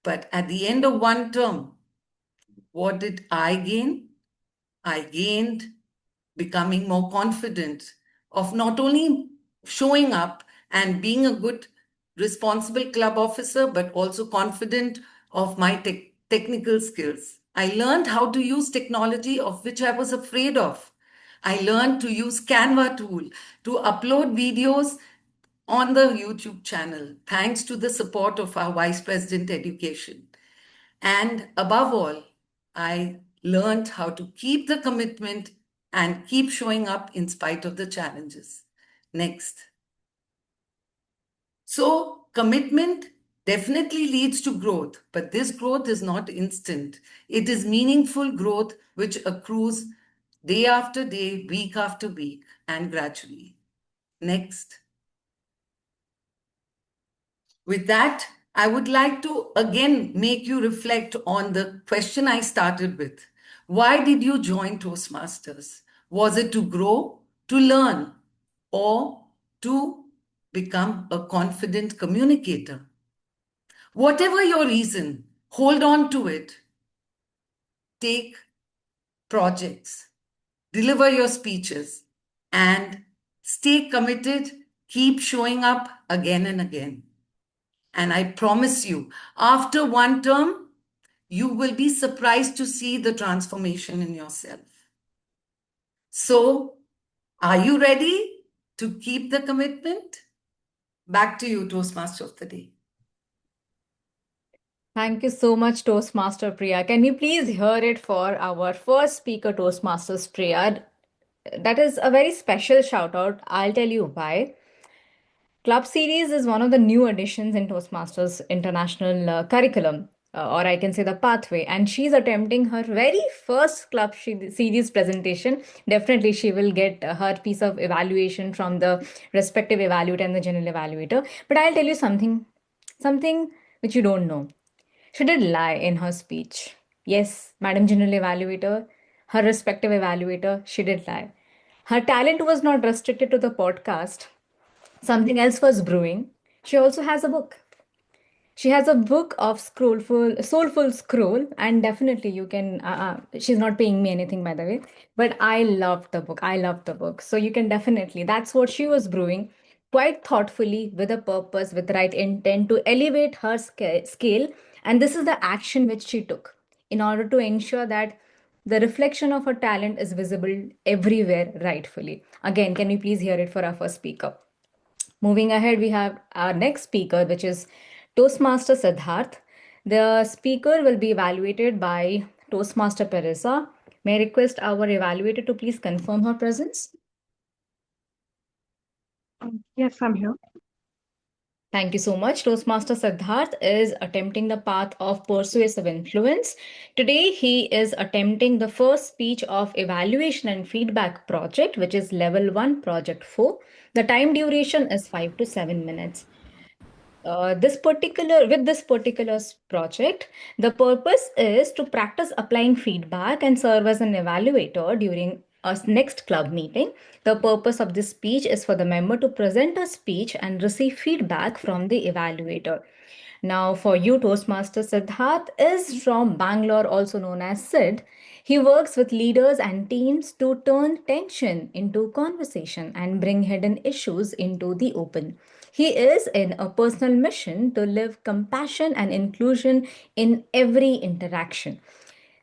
But at the end of one term, what did I gain? I gained becoming more confident of not only showing up and being a good, responsible club officer, but also confident of my technical skills. I learned how to use technology of which I was afraid of. I learned to use Canva tool to upload videos on the YouTube channel, thanks to the support of our Vice President Education. And above all, I learned how to keep the commitment and keep showing up in spite of the challenges. Next. So, commitment definitely leads to growth, but this growth is not instant. It is meaningful growth which accrues day after day, week after week, and gradually. Next. With that, I would like to again make you reflect on the question I started with. Why did you join Toastmasters? Was it to grow, to learn, or to become a confident communicator? Whatever your reason, hold on to it. Take projects, deliver your speeches, and stay committed. Keep showing up again and again. And I promise you, after one term, you will be surprised to see the transformation in yourself. So, are you ready to keep the commitment? Back to you, Toastmaster of the Day. Thank you so much, Toastmaster Priya. Can we please hear it for our first speaker, Toastmasters Priya? That is a very special shout out. I'll tell you why. Club Series is one of the new additions in Toastmasters international curriculum, or I can say the pathway. And she's attempting her very first Series presentation. Definitely, she will get her piece of evaluation from the respective evaluator and the general evaluator. But I'll tell you something which you don't know. She did lie in her speech. Yes, Madam General Evaluator, her respective evaluator, she did lie. Her talent was not restricted to the podcast. Something else was brewing. She also has a book. She has a book of soulful scroll, and definitely you can. She's not paying me anything, by the way, but I loved the book. I loved the book, so you can definitely. That's what she was brewing, quite thoughtfully, with a purpose, with the right intent to elevate her scale, and this is the action which she took in order to ensure that the reflection of her talent is visible everywhere rightfully. Again, can we please hear it for our first speaker? Moving ahead, we have our next speaker, which is Toastmaster Siddharth. The speaker will be evaluated by Toastmaster Pareisa. May I request our evaluator to please confirm her presence? Yes, I'm here. Thank you so much. Toastmaster Siddharth is attempting the path of persuasive influence. Today, he is attempting the first speech of evaluation and feedback project, which is level 1, project 4. The time duration is 5 to 7 minutes. This particular project, the purpose is to practice applying feedback and serve as an evaluator during a next club meeting. The purpose of this speech is for the member to present a speech and receive feedback from the evaluator. Now, for you, Toastmaster Siddharth is from Bangalore, also known as Sid. He works with leaders and teams to turn tension into conversation and bring hidden issues into the open. He is in a personal mission to live compassion and inclusion in every interaction.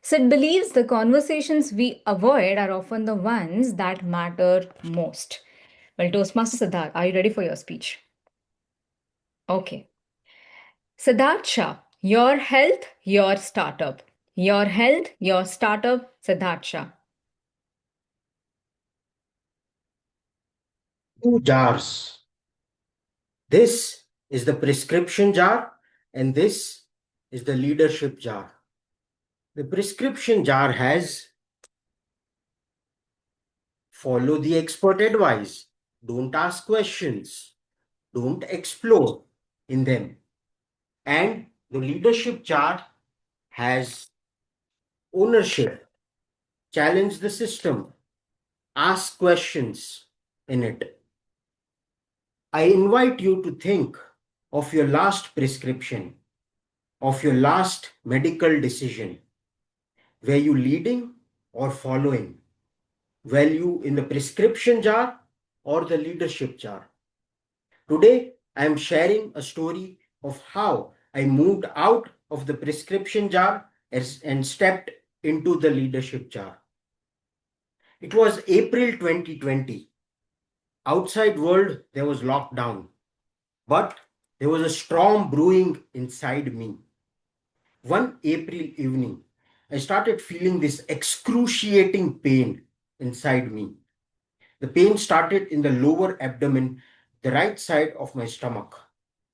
Sid believes the conversations we avoid are often the ones that matter most. Well, Toastmaster Siddharth, are you ready for your speech? Okay. Siddharth Shah, your health, your startup. Your health, your startup, Siddharth Shah. Two jars. This is the prescription jar, and this is the leadership jar. The prescription jar has follow the expert advice, don't ask questions, don't explore in them. And the leadership jar has ownership, challenge the system, ask questions in it. I invite you to think of your last prescription, of your last medical decision. Were you leading or following? Were you in the prescription jar or the leadership jar? Today, I am sharing a story of how I moved out of the prescription jar and stepped into the leadership jar. It was April 2020. Outside world, there was lockdown, but there was a storm brewing inside me. One April evening, I started feeling this excruciating pain inside me. The pain started in the lower abdomen, the right side of my stomach.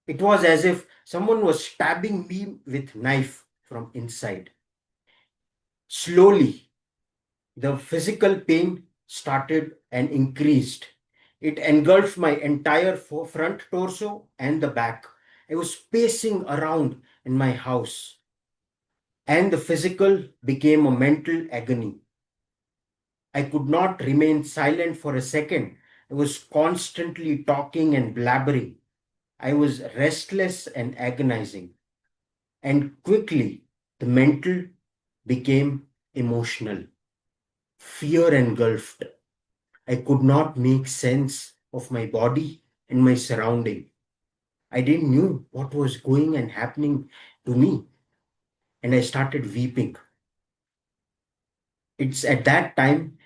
It was as if someone was stabbing me with knife from inside. Slowly, the physical pain started and increased. It engulfed my entire front torso and the back. I was pacing around in my house, and the physical became a mental agony. I could not remain silent for a second. I was constantly talking and blabbering. I was restless and agonizing. And quickly, the mental became emotional. Fear engulfed. I could not make sense of my body and my surrounding. I didn't know what was going and happening to me. And I started weeping. It's at that time,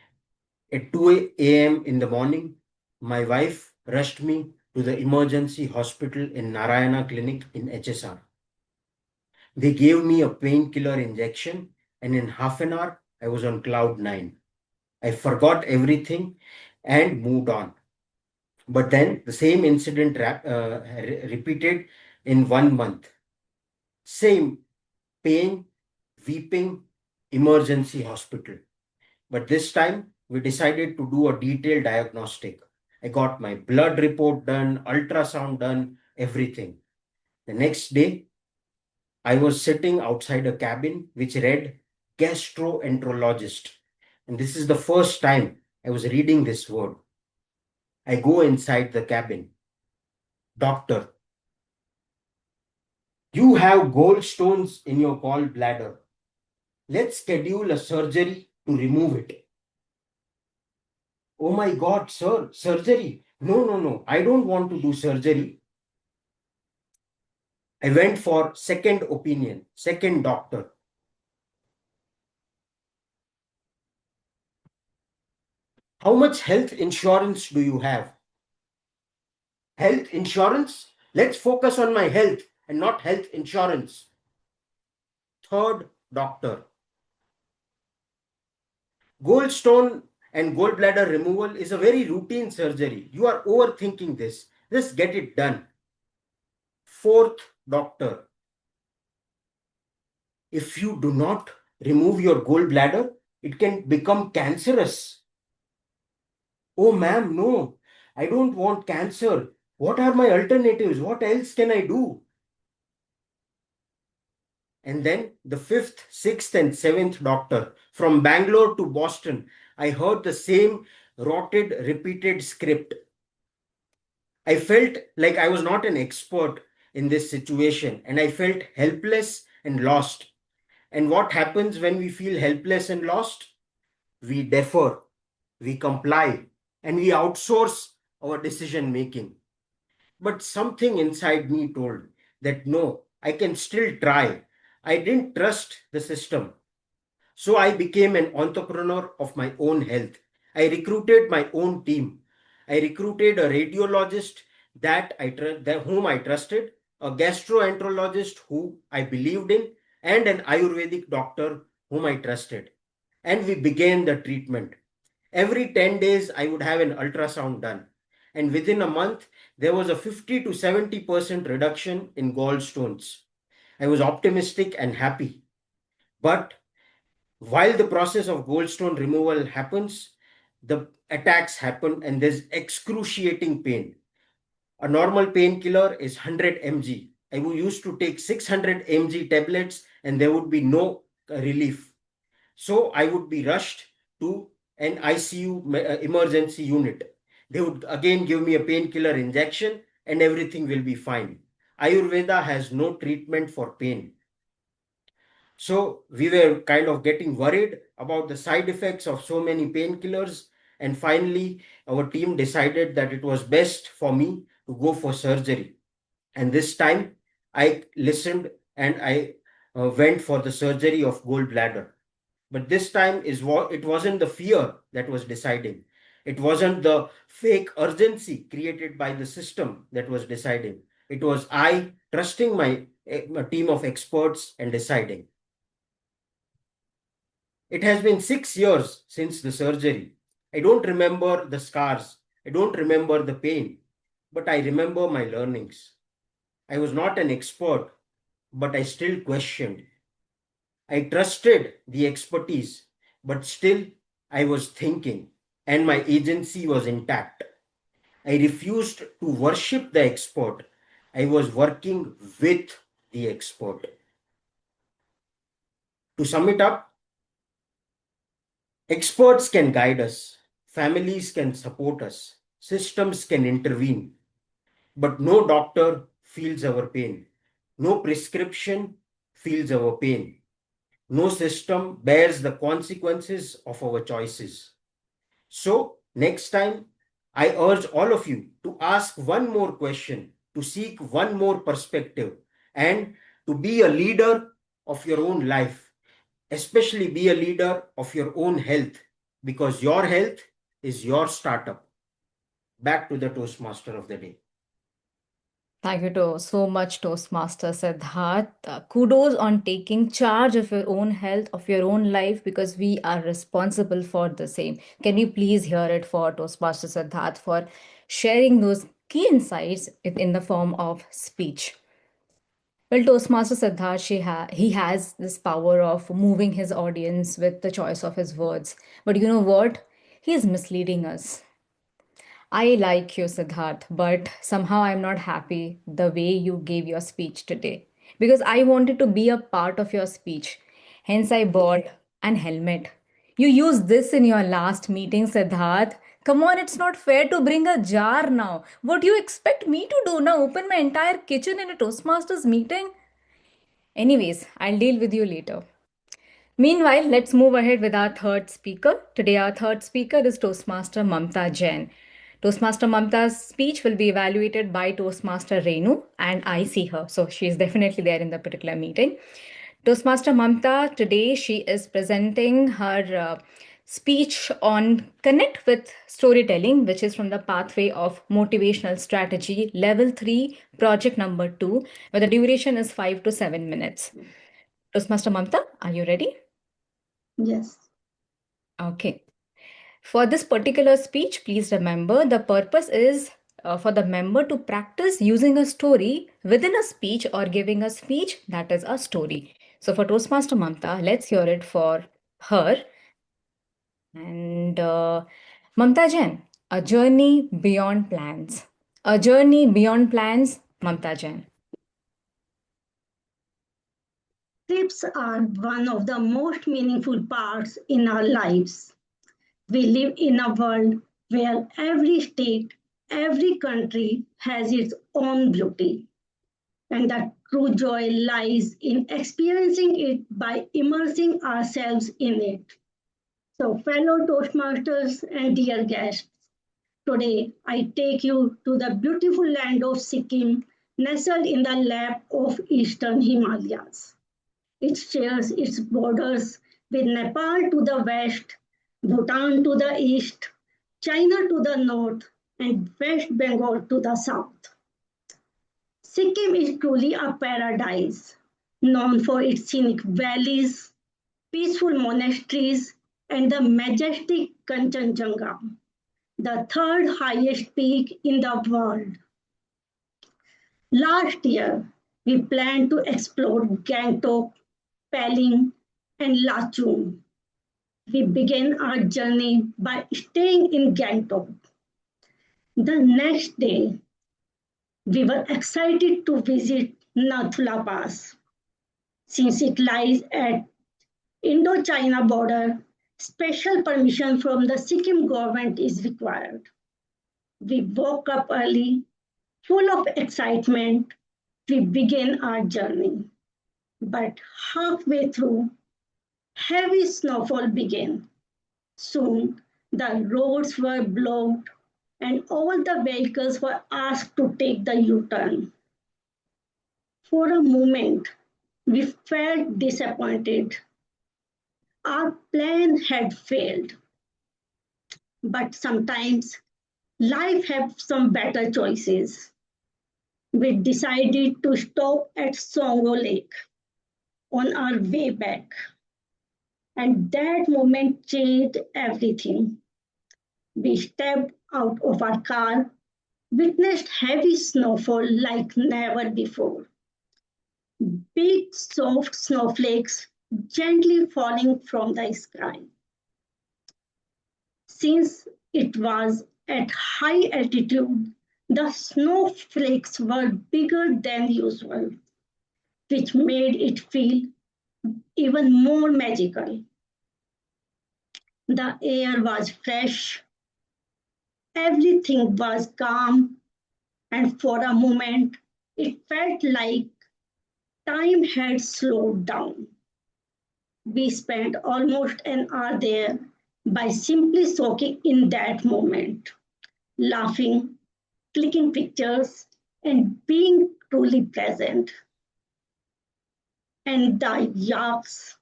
at 2 a.m. in the morning, my wife rushed me to the emergency hospital in Narayana Clinic in HSR. They gave me a painkiller injection, and in half an hour, I was on cloud 9. I forgot everything and moved on. But then the same incident repeated in 1 month. Same pain, weeping, emergency hospital. But this time we decided to do a detailed diagnostic. I got my blood report done, ultrasound done, everything. The next day, I was sitting outside a cabin which read gastroenterologist. And this is the first time I was reading this word. I go inside the cabin. Doctor, you have gallstones in your gallbladder. Let's schedule a surgery to remove it. Oh my God, sir, surgery. No. I don't want to do surgery. I went for second opinion, second doctor. How much health insurance do you have? Health insurance? Let's focus on my health and not health insurance. Third doctor. Gallstone and gallbladder removal is a very routine surgery. You are overthinking this. Just get it done. Fourth doctor. If you do not remove your gallbladder, it can become cancerous. Oh, ma'am, no. I don't want cancer. What are my alternatives? What else can I do? And then the fifth, sixth, and seventh doctor, from Bangalore to Boston, I heard the same rotted, repeated script. I felt like I was not an expert in this situation, and I felt helpless and lost. And what happens when we feel helpless and lost? We defer, we comply, and we outsource our decision making. But something inside me told that no, I can still try. I didn't trust the system. So I became an entrepreneur of my own health. I recruited my own team. I recruited a radiologist whom I trusted, a gastroenterologist who I believed in, and an Ayurvedic doctor whom I trusted. And we began the treatment. Every 10 days, I would have an ultrasound done. And within a month, there was a 50 to 70% reduction in gallstones. I was optimistic and happy. But while the process of gallstone removal happens, the attacks happen and there's excruciating pain. A normal painkiller is 100 mg. I used to take 600 mg tablets and there would be no relief. So I would be rushed to an ICU emergency unit. They would again give me a painkiller injection and everything will be fine. Ayurveda has no treatment for pain. So we were kind of getting worried about the side effects of so many painkillers. And finally, our team decided that it was best for me to go for surgery. And this time I listened and I went for the surgery of gallbladder. But this time it wasn't the fear that was deciding. It wasn't the fake urgency created by the system that was deciding. It was I trusting my team of experts and deciding. It has been 6 years since the surgery. I don't remember the scars. I don't remember the pain, but I remember my learnings. I was not an expert, but I still questioned. I trusted the expertise, but still I was thinking, and my agency was intact. I refused to worship the expert. I was working with the expert. To sum it up, experts can guide us, families can support us, systems can intervene, but no doctor feels our pain. No prescription feels our pain. No system bears the consequences of our choices. So, next time, I urge all of you to ask one more question, to seek one more perspective, and to be a leader of your own life, especially be a leader of your own health, because your health is your startup. Back to the Toastmaster of the day. Thank you so much, Toastmaster Siddharth. Kudos on taking charge of your own health, of your own life, because we are responsible for the same. Can you please hear it for Toastmaster Siddharth for sharing those key insights in the form of speech? Well, Toastmaster Siddharth, he has this power of moving his audience with the choice of his words. But you know what? He is misleading us. I like you, Siddharth, but somehow I'm not happy the way you gave your speech today because I wanted to be a part of your speech. Hence, I bought an helmet. You used this in your last meeting, Siddharth. Come on, it's not fair to bring a jar now. What do you expect me to do now? Open my entire kitchen in a Toastmasters meeting? Anyways, I'll deal with you later. Meanwhile, let's move ahead with our third speaker. Today, our third speaker is Toastmaster Mamta Jain. Toastmaster Mamta's speech will be evaluated by Toastmaster Renu, and I see her, so she is definitely there in the particular meeting. Toastmaster Mamta, today she is presenting her speech on Connect with Storytelling, which is from the pathway of Motivational Strategy, Level 3, Project number 2, where the duration is 5 to 7 minutes. Toastmaster Mamta, are you ready? Yes. Okay. For this particular speech, please remember the purpose is for the member to practice using a story within a speech or giving a speech that is a story. So for Toastmaster Mamta, let's hear it for her. And Mamta Jain, a journey beyond plans. A journey beyond plans, Mamta Jain. Trips are one of the most meaningful parts in our lives. We live in a world where every state, every country has its own beauty. And the true joy lies in experiencing it by immersing ourselves in it. So, fellow Toastmasters and dear guests, today I take you to the beautiful land of Sikkim, nestled in the lap of eastern Himalayas. It shares its borders with Nepal to the west, Bhutan to the east, China to the north, and West Bengal to the south. Sikkim is truly a paradise, known for its scenic valleys, peaceful monasteries, and the majestic Kanchenjunga, the third highest peak in the world. Last year, we planned to explore Gangtok, Pelling, and Lachung. We began our journey by staying in Gangtok. The next day, we were excited to visit Nathula Pass. Since it lies at Indo-China border, Special permission from the Sikkim government is required. We woke up early, full of excitement. We began our journey. But halfway through, heavy snowfall began. Soon, the roads were blocked and all the vehicles were asked to take the U-turn. For a moment, we felt disappointed. Our plan had failed. But sometimes life has some better choices. We decided to stop at Songo Lake on our way back. And that moment changed everything. We stepped out of our car, witnessed heavy snowfall like never before. Big soft snowflakes gently falling from the sky. Since it was at high altitude, the snowflakes were bigger than usual, which made it feel even more magical. The air was fresh, everything was calm, and for a moment it felt like time had slowed down. We spent almost an hour there by simply soaking in that moment, laughing, clicking pictures, and being truly present. And the yaks,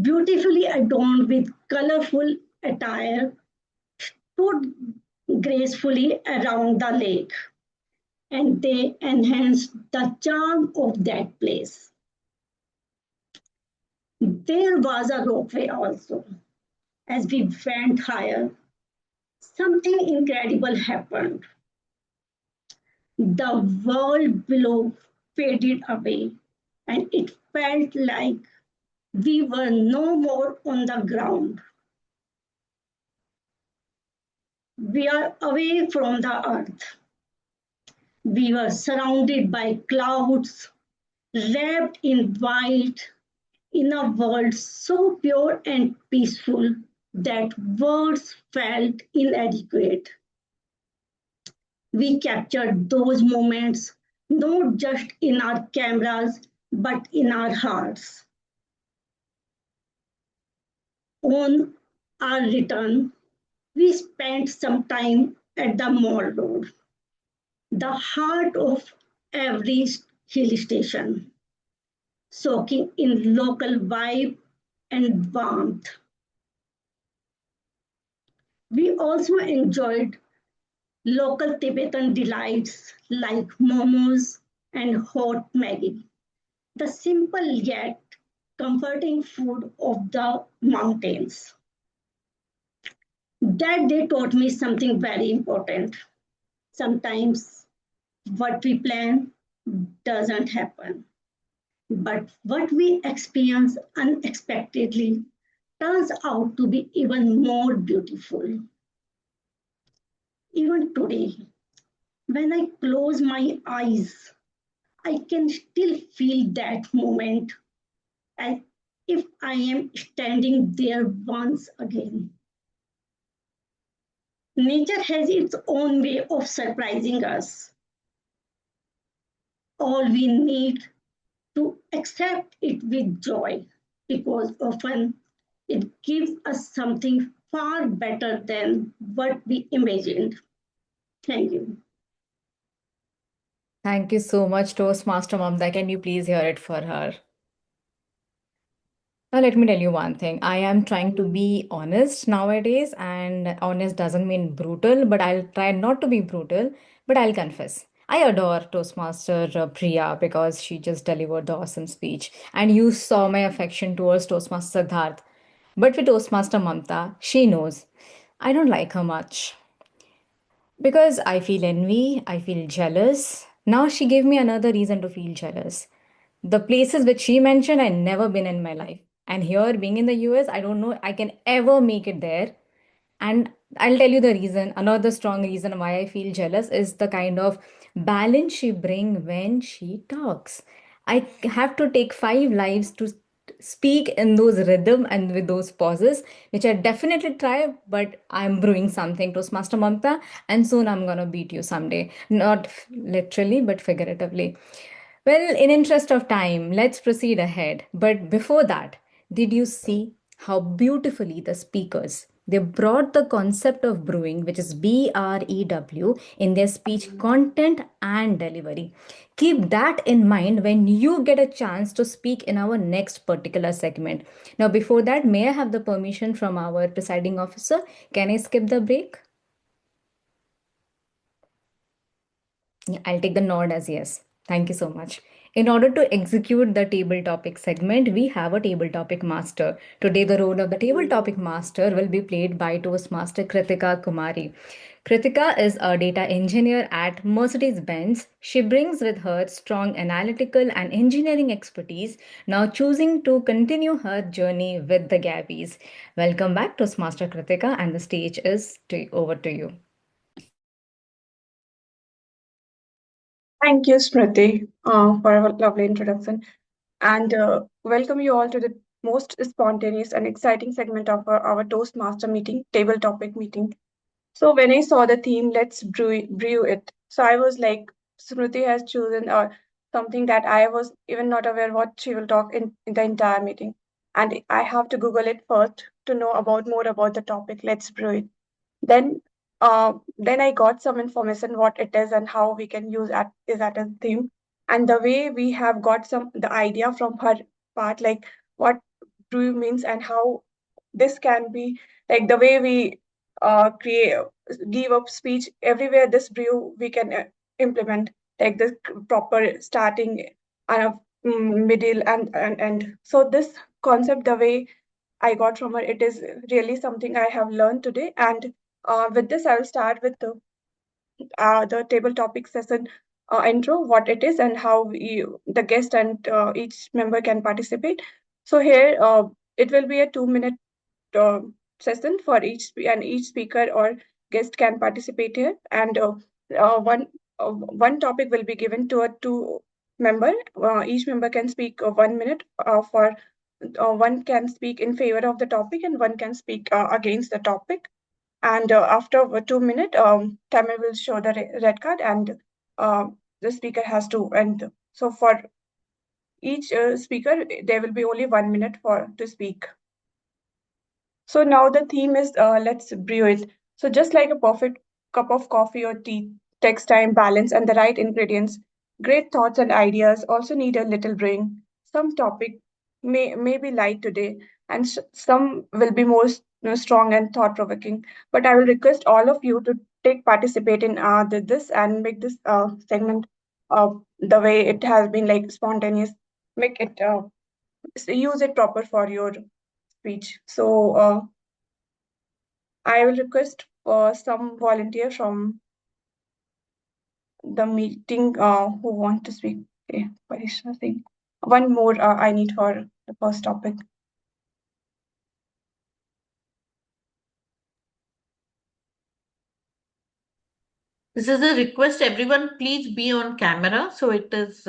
beautifully adorned with colorful attire, stood gracefully around the lake, and they enhanced the charm of that place. There was a ropeway also. As we went higher, something incredible happened. The world below faded away, and it felt like we were no more on the ground. We are away from the earth. We were surrounded by clouds, wrapped in white, in a world so pure and peaceful that words felt inadequate. We captured those moments not just in our cameras but in our hearts. On our return, we spent some time at the Mall Road, the heart of every hill station, soaking in local vibe and warmth. We also enjoyed local Tibetan delights like momos and hot Maggi, the simple yet comforting food of the mountains. That day taught me something very important. Sometimes what we plan doesn't happen, but what we experience unexpectedly turns out to be even more beautiful. Even today, when I close my eyes, I can still feel that moment as if I am standing there once again. Nature has its own way of surprising us. All we need to accept it with joy because often it gives us something far better than what we imagined. Thank you. Thank you so much, Toastmaster Mamta. Can you please hear it for her? Now, let me tell you one thing. I am trying to be honest nowadays, and honest doesn't mean brutal, but I'll try not to be brutal, but I'll confess. I adore Toastmaster Priya because she just delivered the awesome speech, and you saw my affection towards Toastmaster Siddharth. But with Toastmaster Mamta, she knows I don't like her much. Because I feel envy, I feel jealous. Now she gave me another reason to feel jealous. The places which she mentioned, I never been in my life. And here, being in the US, I don't know I can ever make it there. And I'll tell you the reason. Another strong reason why I feel jealous is the kind of balance she bring when she talks. I have to take 5 lives to speak in those rhythm and with those pauses, which I definitely try, but I'm brewing something, Toastmaster Mamta, and soon I'm gonna beat you someday. Not literally, but figuratively. Well, in interest of time, let's proceed ahead. But before that, did you see how beautifully the speakers they brought the concept of brewing, which is BREW, in their speech content and delivery? Keep that in mind when you get a chance to speak in our next particular segment. Now, before that, may I have the permission from our presiding officer? Can I skip the break? Yeah, I'll take the nod as yes. Thank you so much. In order to execute the table topic segment, we have a table topic master. Today, the role of the table topic master will be played by Toastmaster Kritika Kumari. Kritika is a data engineer at Mercedes Benz. She brings with her strong analytical and engineering expertise, now choosing to continue her journey with the Gabbies. Welcome back, Toastmaster Kritika, and the stage is over to you. Thank you, Smruti, for a lovely introduction. And welcome you all to the most spontaneous and exciting segment of our Toastmaster meeting, table topic meeting. So when I saw the theme, let's brew it. So I was like, Smruti has chosen something that I was even not aware what she will talk in the entire meeting. And I have to Google it first to know about more about the topic. Let's brew it. Then then I got some information what it is and how we can use at a theme. And the way we have got some the idea from her part, like what brew means and how this can be like the way we create give up speech everywhere this brew we can implement like the proper starting and middle and end. So this concept the way I got from her. It is really something I have learned today. And with this, I will start with the table topic session intro, what it is, and how the guest and each member can participate. So here, it will be a 2 minute uh, session for and each speaker or guest can participate here. And one topic will be given to a two member. Each member can speak 1 minute for one can speak in favor of the topic and one can speak against the topic. And after 2 minutes, camera will show the red card and the speaker has to end. So for each speaker, there will be only 1 minute for to speak. So now the theme is let's brew it. So just like a perfect cup of coffee or tea takes time, balance, and the right ingredients, great thoughts and ideas also need a little brewing. Some topic may be light today, and some will be more strong and thought provoking. But I will request all of you to take participate in this and make this segment the way it has been like spontaneous. Make it use it proper for your speech. So I will request some volunteer from the meeting who want to speak. Okay, Pareisa Singh. One more I need for the first topic. This is a request, everyone, please be on camera so it is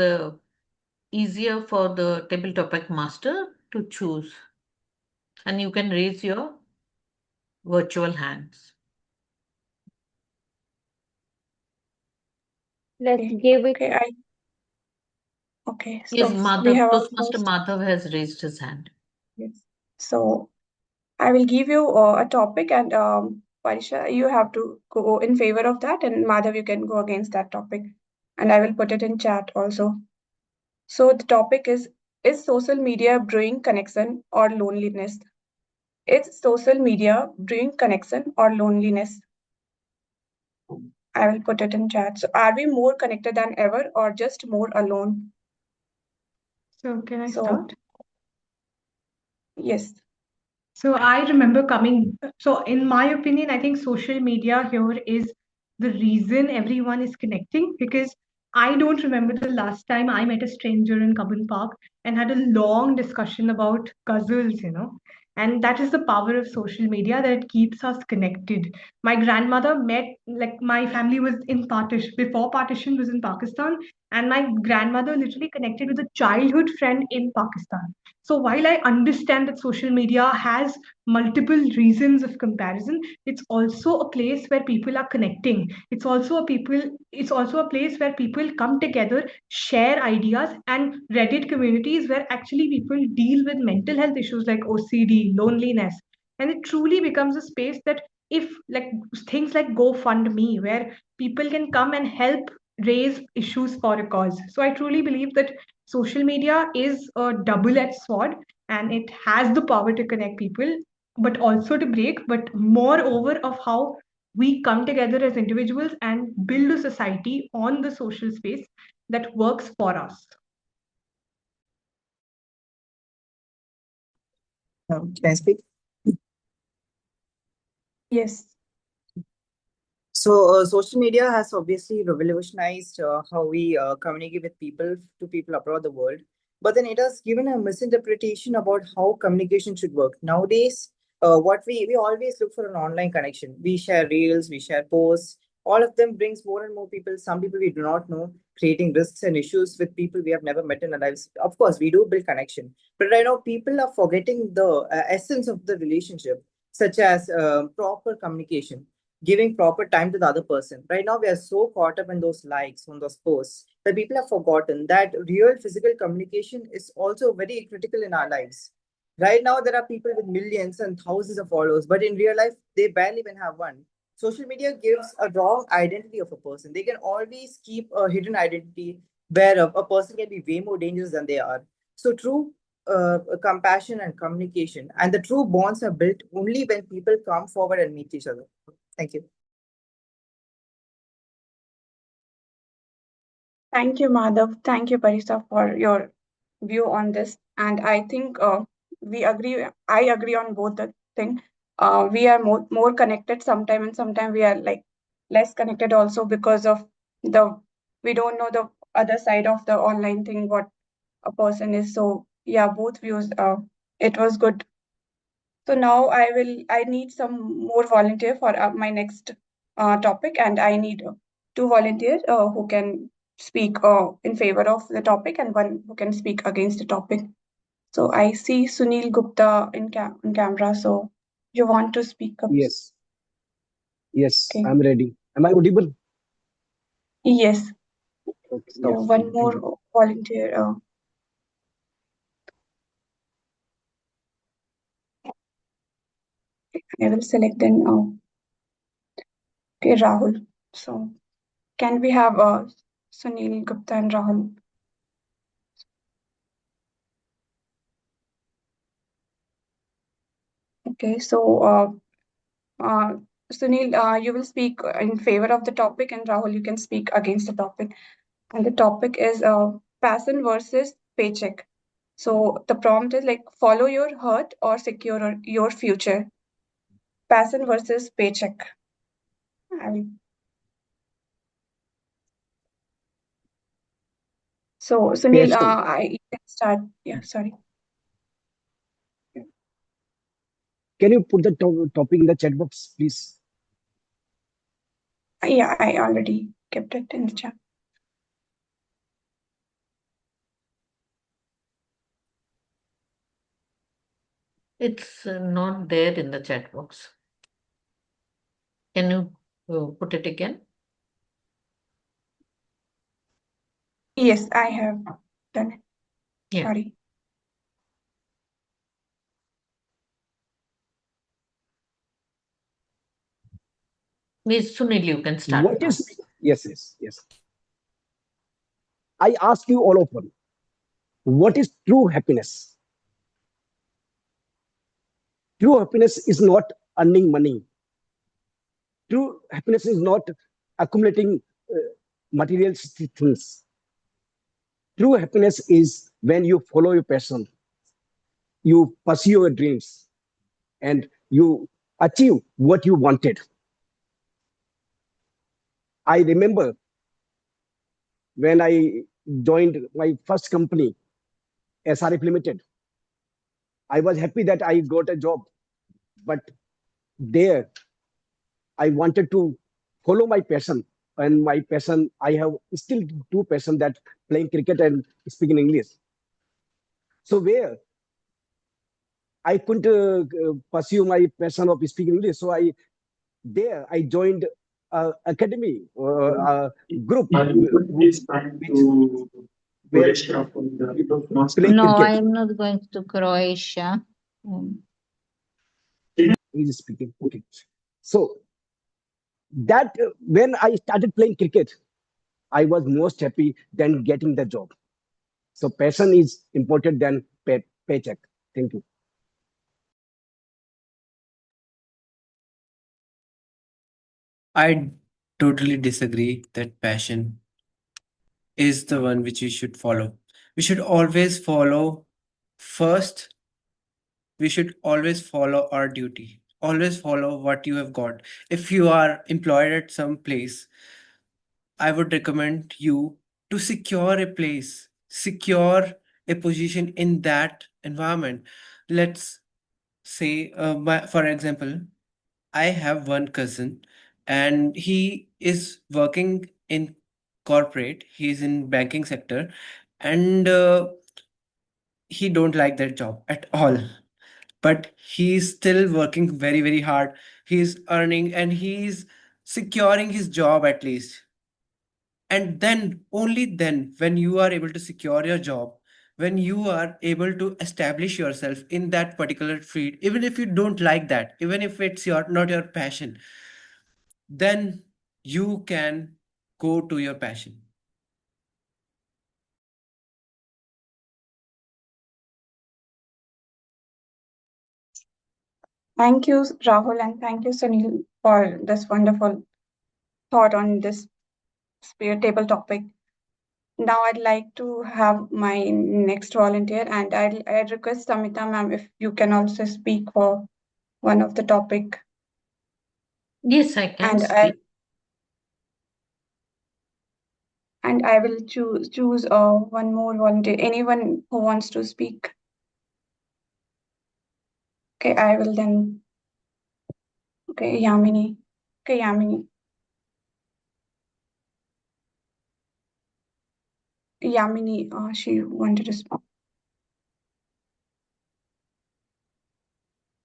easier for the table topic master to choose. And you can raise your virtual hands. Let's give it. Okay, so Yes, we Madhav, have our Toastmaster first. Madhav has raised his hand. Yes. So I will give you a topic, and Parisha, you have to go in favor of that, and Madhav, you can go against that topic, and I will put it in chat also. So the topic is social media brewing connection or loneliness? Is social media brewing connection or loneliness? I will put it in chat. So are we more connected than ever or just more alone? So can I start? Yes. So I remember so in my opinion, I think social media here is the reason everyone is connecting because I don't remember the last time I met a stranger in Kabul Park and had a long discussion about ghazals. And that is the power of social media that it keeps us connected. My grandmother met, like my family was in partition, before partition was in Pakistan, And my grandmother literally connected with a childhood friend in Pakistan. So while I understand that social media has multiple reasons of comparison, it's also a place where people are connecting. It's also a place where people come together, share ideas, and Reddit communities where actually people deal with mental health issues like OCD, loneliness. And it truly becomes a space that if like things like GoFundMe, where people can come and help raise issues for a cause. So I truly believe that social media is a double-edged sword and it has the power to connect people, but also to break, but moreover of how we come together as individuals and build a society on the social space that works for us. Can I speak? Yes. So, social media has obviously revolutionized how we communicate with people to people abroad the world. But then it has given a misinterpretation about how communication should work. Nowadays, what we always look for an online connection. We share reels, we share posts. All of them brings more and more people. Some people we do not know, creating risks and issues with people we have never met in our lives. Of course, we do build connection, but right now people are forgetting the essence of the relationship, such as proper communication, giving proper time to the other person. Right now, we are so caught up in those likes, on those posts, that people have forgotten that real physical communication is also very critical in our lives. Right now, there are people with millions and thousands of followers, but in real life, they barely even have one. Social media gives a wrong identity of a person. They can always keep a hidden identity where a person can be way more dangerous than they are. So, true compassion and communication and the true bonds are built only when people come forward and meet each other. Thank you. Thank you, Madhav. Thank you, Pareisa, for your view on this. And I think we agree. I agree on both the thing. We are more connected sometime, and sometime we are like less connected also because of the we don't know the other side of the online thing, what a person is. So yeah, both views. It was good. So now I need some more volunteer for my next topic, and I need two volunteers who can speak in favor of the topic and one who can speak against the topic. So I see Sunil Gupta in camera. So you want to speak up? Yes, yes, Okay. I'm ready. Am I audible? Yes. Okay, So yes, one thank more you. volunteer. I will select then. Okay, Rahul. So can we have Sunil Gupta and Rahul? Okay, so Sunil, you will speak in favor of the topic, and Rahul, you can speak against the topic. And the topic is passion versus paycheck. So the prompt is like follow your heart or secure your future. Passion versus paycheck. I will- So Sunil, Yes, come. you can start. Yeah, sorry. Can you put the topic in the chat box, please? Yeah, I already kept it in the chat. It's not there in the chat box. Can you put it again? Yes, I have done it. Yeah. Sorry. Miss Sunil, you can start What now. is, yes, yes, yes. I ask you all of one, what is true happiness? True happiness is not earning money. True happiness is not accumulating material things. True happiness is when you follow your passion, you pursue your dreams, and you achieve what you wanted. I remember when I joined my first company, SRF Limited, I was happy that I got a job, but there I wanted to follow my passion. and my passion, I have still two passion, that playing cricket and speaking English. So where I couldn't pursue my passion of speaking English, so I joined academy, group, which where playing No, cricket. I'm not going to Croatia. He's speaking. Okay. So that when I started playing cricket, I was most happy than getting the job. So passion is important than paycheck. Thank you. I totally disagree that passion is the one which we should follow. We should always follow first, we should always follow our duty. Always follow what you have got. If you are employed at some place, I would recommend you to secure a place, secure a position in that environment. Let's say, for example, I have one cousin and he is working in corporate, he's in banking sector, and he don't like that job at all. But he's still working very, very hard. He's earning and he's securing his job at least. And then, only then, when you are able to secure your job, when you are able to establish yourself in that particular field, even if you don't like that, even if it's not your passion, then you can go to your passion. Thank you, Rahul, and thank you, Sunil, for this wonderful thought on this spear table topic. Now I'd like to have my next volunteer, and I'd request Samita ma'am if you can also speak for one of the topic. Yes, I can And speak. I will choose one more volunteer. Anyone who wants to speak. Okay, I will then. Okay, Yamini. Okay, Yamini. Yamini, she wanted to speak.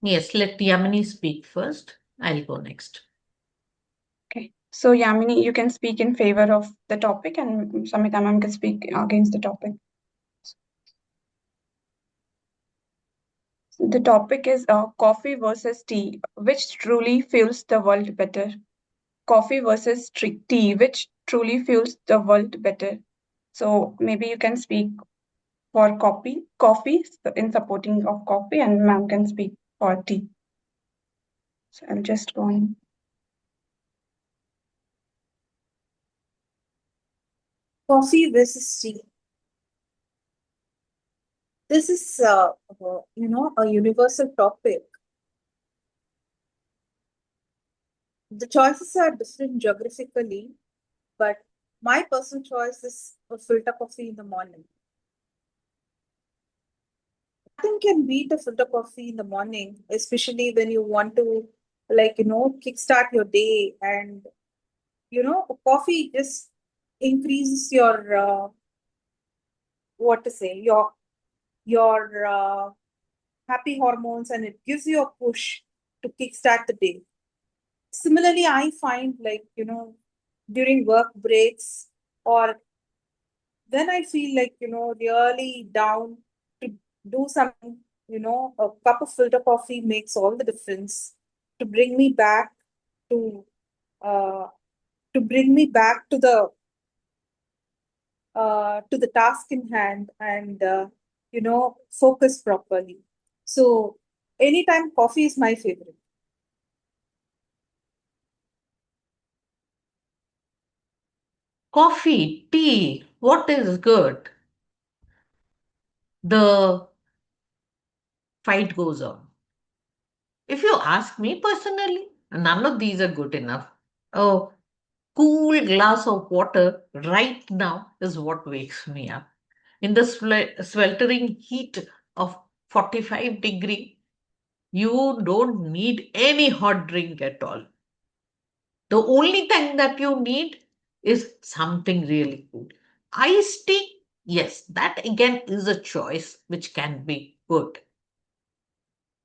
Yes, let Yamini speak first. I'll go next. Okay, so Yamini, you can speak in favor of the topic, and Samita ma'am can speak against the topic. The topic is coffee versus tea, which truly fuels the world better. Coffee versus tea, which truly fuels the world better. So maybe you can speak for coffee in supporting of coffee, and ma'am can speak for tea. So I'll just go on. Coffee versus tea. This is, a universal topic. The choices are different geographically, but my personal choice is a filter coffee in the morning. Nothing can beat a filter coffee in the morning, especially when you want to, kickstart your day. And, coffee just increases your, your happy hormones, and it gives you a push to kickstart the day. Similarly, I find during work breaks, or when I feel really down, to do something, a cup of filter coffee makes all the difference to bring me back to uh, to the task in hand, and focus properly. So anytime coffee is my favorite. Coffee, tea, what is good? The fight goes on. If you ask me personally, none of these are good enough. A cool glass of water right now is what wakes me up. In the sweltering heat of 45-degree, you don't need any hot drink at all. The only thing that you need is something really cool. IST, yes, that again is a choice which can be good.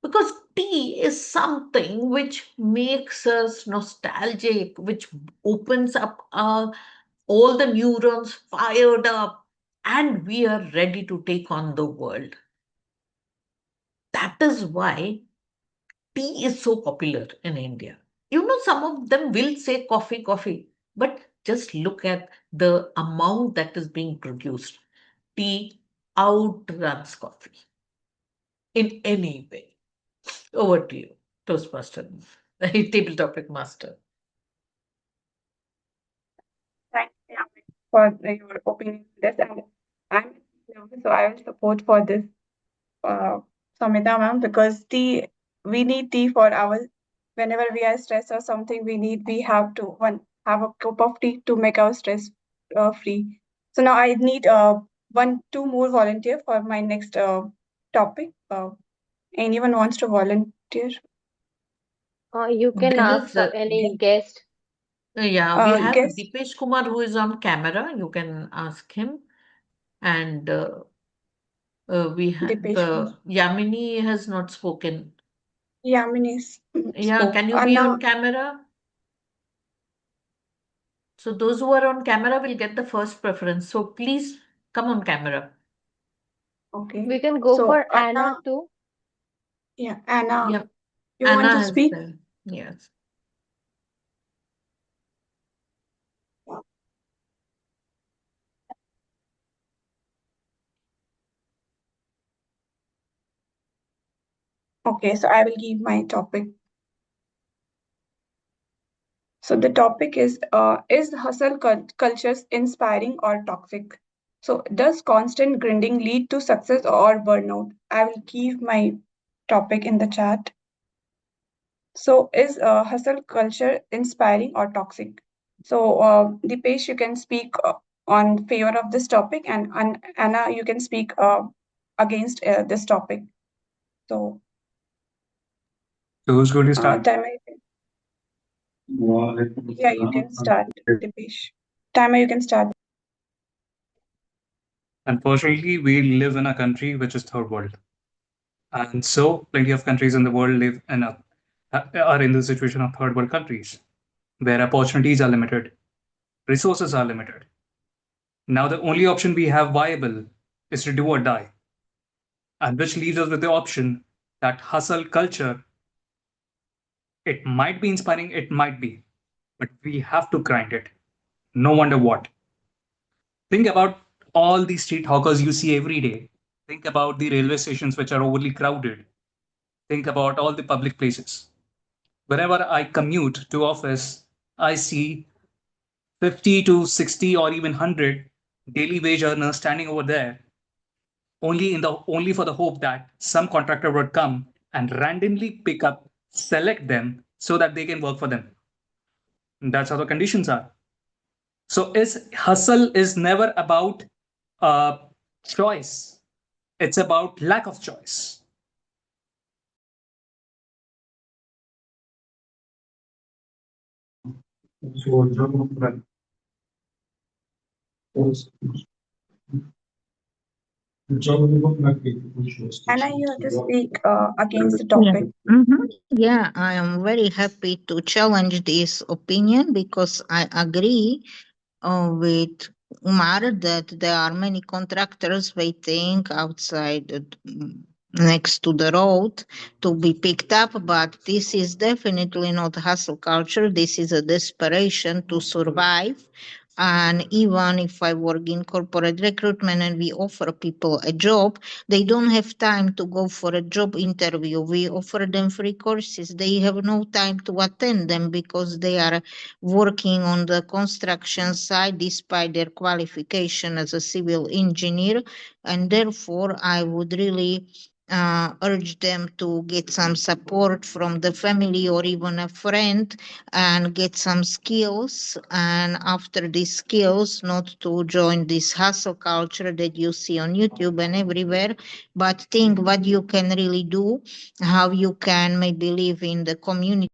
Because tea is something which makes us nostalgic, which opens up all the neurons fired up, and we are ready to take on the world. That is why tea is so popular in India. You know, some of them will say coffee, coffee, but just look at the amount that is being produced. Tea outruns coffee in any way. Over to you, Toastmaster, table topic master. Thank you for your opinion on this. And I'm nervous, so I will support for this, Samita ma'am, because we need tea for our, whenever we are stressed or something, we have to have a cup of tea to make our stress free. So now I need two more volunteer for my next topic. Anyone wants to volunteer? You can ask any guest. Yeah, we have Guest? Dipesh Kumar who is on camera. You can ask him. And we have Dipesh Kumar. Yamini has not spoken. Yamini Yeah, spoke. can you be on camera? So those who are on camera will get the first preference. So please come on camera. Okay. We can go for Anna too. Yeah, Anna. Yeah, You Anna want to has speak? them. Yes. Okay, so I will give my topic. So the topic is hustle cultures inspiring or toxic? So does constant grinding lead to success or burnout? I will give my topic in the chat. So is hustle culture inspiring or toxic? So Dipesh, you can speak on favor of this topic, and Anna, you can speak against this topic. So who's going to start? Yeah, you can start, Dipesh. Timer, you can start. Unfortunately, we live in a country which is third world. And so plenty of countries in the world are in the situation of third world countries, where opportunities are limited, resources are limited. Now the only option we have viable is to do or die. And which leaves us with the option that hustle culture, it might be inspiring, it might be, but we have to grind it. No wonder what. Think about all the street hawkers you see every day. Think about the railway stations which are overly crowded. Think about all the public places. Whenever I commute to office, I see 50 to 60 or even 100 daily wage earners standing over there, only for the hope that some contractor would come and randomly pick up, select them so that they can work for them. And that's how the conditions are. So is hustle is never about uh, choice. It's about lack of choice. Anna, you have to speak against the Yeah. topic. Yeah, I am very happy to challenge this opinion because I agree with Umar that there are many contractors waiting outside next to the road to be picked up, but this is definitely not hustle culture. This is a desperation to survive. And even if I work in corporate recruitment and we offer people a job, they don't have time to go for a job interview. We offer them free courses. They have no time to attend them because they are working on the construction side despite their qualification as a civil engineer. And therefore, I would really urge them to get some support from the family or even a friend and get some skills. And after these skills, not to join this hustle culture that you see on YouTube and everywhere, but think what you can really do, how you can maybe live in the community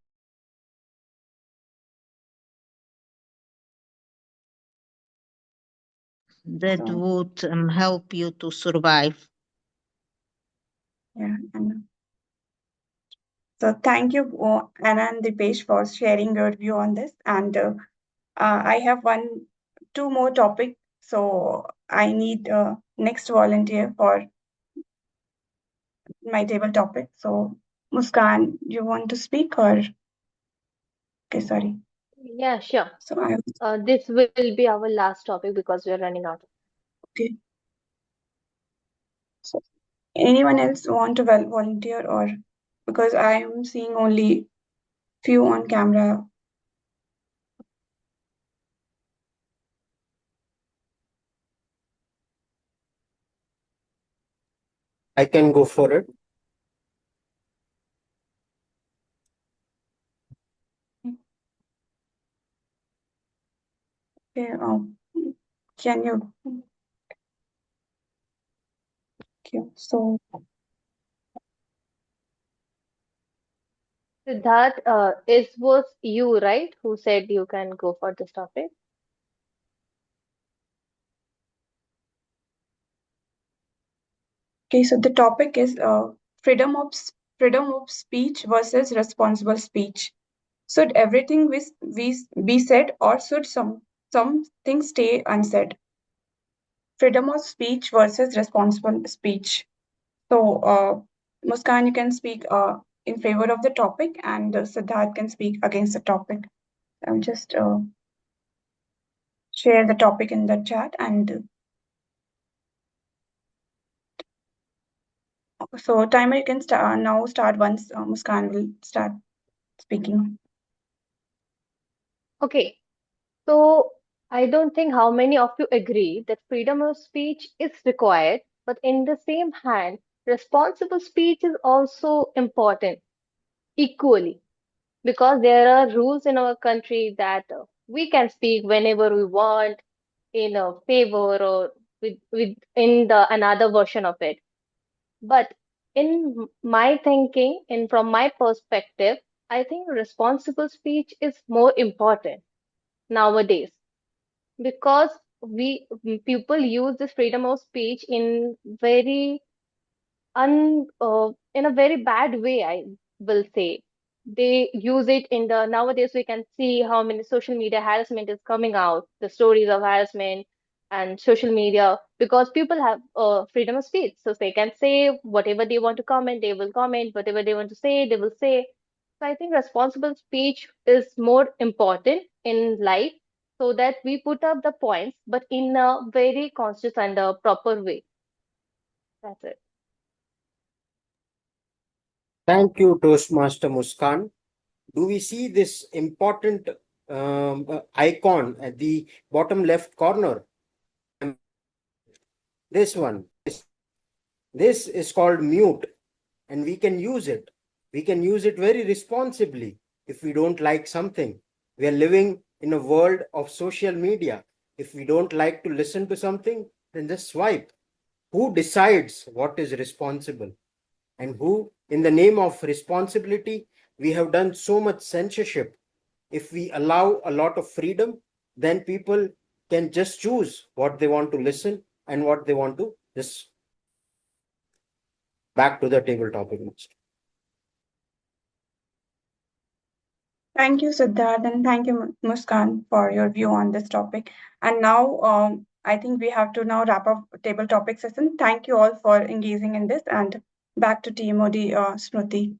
that So, would help you to survive. yeah. So thank you, Anna and Dipesh, for sharing your view on this. And I have two more topics. So I need next volunteer for my table topic. So Muskan, you want to speak or? Okay, sorry. Yeah, sure. So I This will be our last topic because we are running out. okay. So anyone else want to volunteer or because I am seeing only few on camera. I can go for it. Okay, can you? Okay, so Siddharth, was you, right, who said you can go for this topic? okay, so the topic is freedom of speech versus responsible speech. Should everything be said, or should some things stay unsaid? Freedom of speech versus responsible speech. So, Muskan, you can speak in favor of the topic, and Siddharth can speak against the topic. I'll just share the topic in the chat, and so timer you can now start once Muskan will start speaking. Okay, so I don't think how many of you agree that freedom of speech is required, but in the same hand, responsible speech is also important equally because there are rules in our country that we can speak whenever we want in a favor or with in the another version of it. But in my thinking and from my perspective, I think responsible speech is more important nowadays because we people use this freedom of speech in very in a very bad way, I will say. They use it in the nowadays we can see how many social media harassment is coming out, the stories of harassment and social media because people have freedom of speech. So they can say whatever they want to comment, they will comment, whatever they want to say, they will say. So I think responsible speech is more important in life so that we put up the points, but in a very conscious and a proper way. That's it. Thank you, Toastmaster Muskan. Do we see this important icon at the bottom left corner? This one. This is called mute, and we can use it. We can use it very responsibly if we don't like something. We are living in a world of social media. If we don't like to listen to something, then just swipe. Who decides what is responsible? And who, in the name of responsibility, we have done so much censorship. If we allow a lot of freedom, then people can just choose what they want to listen and what they want to just back to the table topic. Thank you, Siddharth, and thank you, Muskan, for your view on this topic. And now, I think we have to now wrap up table topic session. Thank you all for engaging in this, and back to TMOD, Smruti.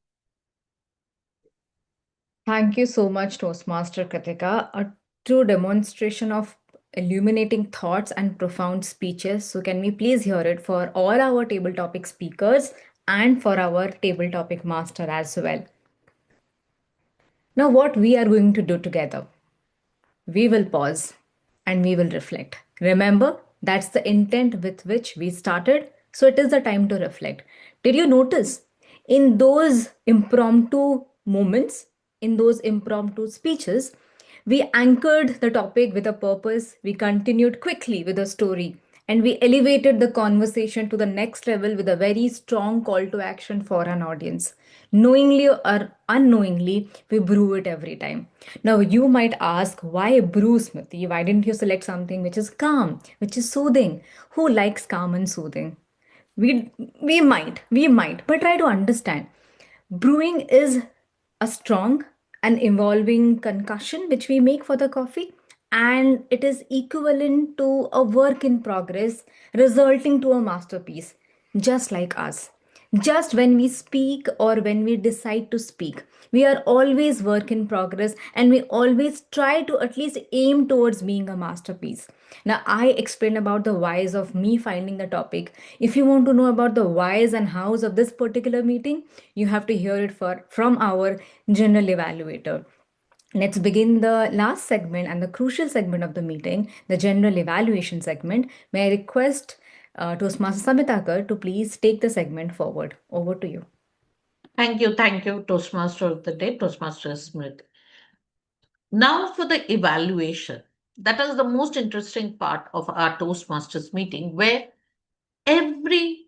Thank you so much, Toastmaster Kritika. A true demonstration of illuminating thoughts and profound speeches. So, can we please hear it for all our table topic speakers and for our table topic master as well? Now, what we are going to do together? We will pause and we will reflect. Remember, that's the intent with which we started. So, it is the time to reflect. Did you notice in those impromptu moments, in those impromptu speeches, we anchored the topic with a purpose, we continued quickly with a story, And we elevated the conversation to the next level with a very strong call to action for an audience. Knowingly or unknowingly, we brew it every time. Now, you might ask, why brew, Smruti? Why didn't you select something which is calm, which is soothing? Who likes calm and soothing? We, we might, but try to understand. Brewing is a strong and evolving concussion which we make for the coffee, and it is equivalent to a work in progress resulting to a masterpiece, just like us. Just when we speak or when we decide to speak, we are always work in progress, and we always try to at least aim towards being a masterpiece. Now, I explained about the whys of me finding the topic. If you want to know about the whys and hows of this particular meeting, you have to hear it from our general evaluator. Let's begin the last segment and the crucial segment of the meeting, the general evaluation segment. May I request Toastmaster Samita Kar to please take the segment forward. Over to you. Thank you, Toastmaster of the Day, Toastmaster Smith. Now for the evaluation. That is the most interesting part of our Toastmasters meeting, where every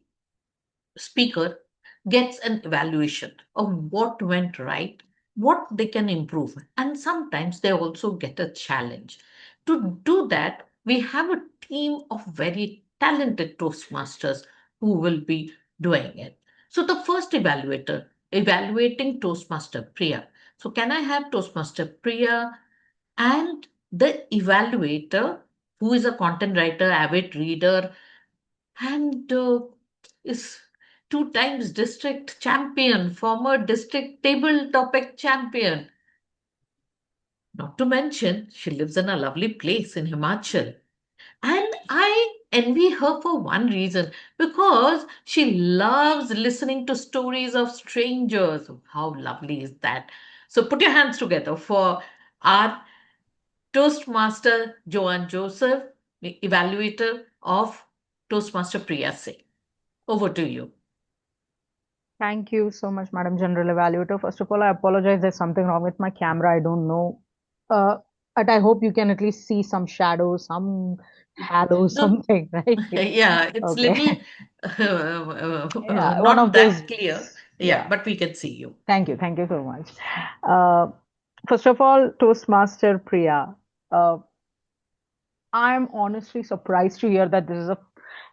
speaker gets an evaluation of what went right, what they can improve, and sometimes they also get a challenge. To do that, we have a team of very talented Toastmasters who will be doing it. So, the first evaluator, evaluating Toastmaster Priya. So, can I have Toastmaster Priya and the evaluator, who is a content writer, avid reader, and is two times district champion, former district table topic champion. Not to mention, she lives in a lovely place in Himachal. And I envy her for one reason, because she loves listening to stories of strangers. How lovely is that? So put your hands together for our Toastmaster Joanne Joseph, the evaluator of Toastmaster Priya Singh. Over to you. Thank you so much, Madam General Evaluator. First of all, I apologize. There's something wrong with my camera. I don't know. But I hope you can at least see some shadows, some halo, No, something, right? yeah, it's Okay. little Yeah, one not of those. that clear. Yeah, Yeah. but we can see you. Thank you. Thank you so much. Uh, First of all, Toastmaster Priya, I'm honestly surprised to hear that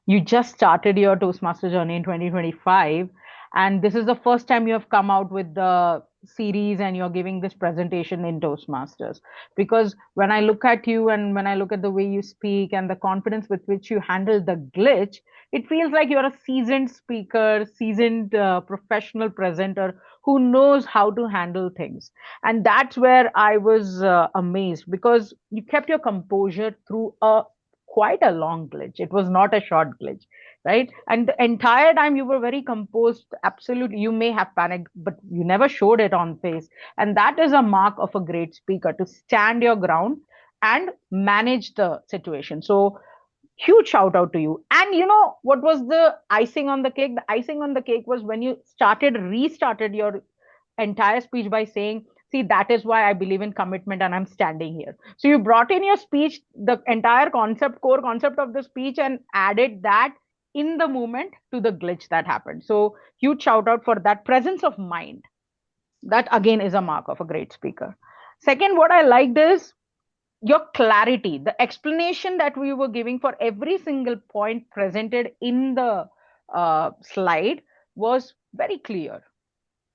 you just started your Toastmaster journey in 2025, and this is the first time you have come out with the series and you're giving this presentation in Toastmasters. Because when I look at you and when I look at the way you speak and the confidence with which you handle the glitch, it feels like you're a seasoned speaker, seasoned professional presenter who knows how to handle things. And that's where I was amazed, because you kept your composure through a quite a long glitch. It was not a short glitch, right? And the entire time you were very composed. Absolutely, you may have panicked, but you never showed it on face. And that is a mark of a great speaker, to stand your ground and manage the situation. So huge shout out to you. And you know what was the icing on the cake? The icing on the cake was when you restarted your entire speech by saying, see, that is why I believe in commitment and I'm standing here. So you brought in your speech, the entire core concept of the speech, and added that in the moment to the glitch that happened. So huge shout out for that presence of mind. That again is a mark of a great speaker. Second, what I liked is your clarity. The explanation that we were giving for every single point presented in the slide was very clear.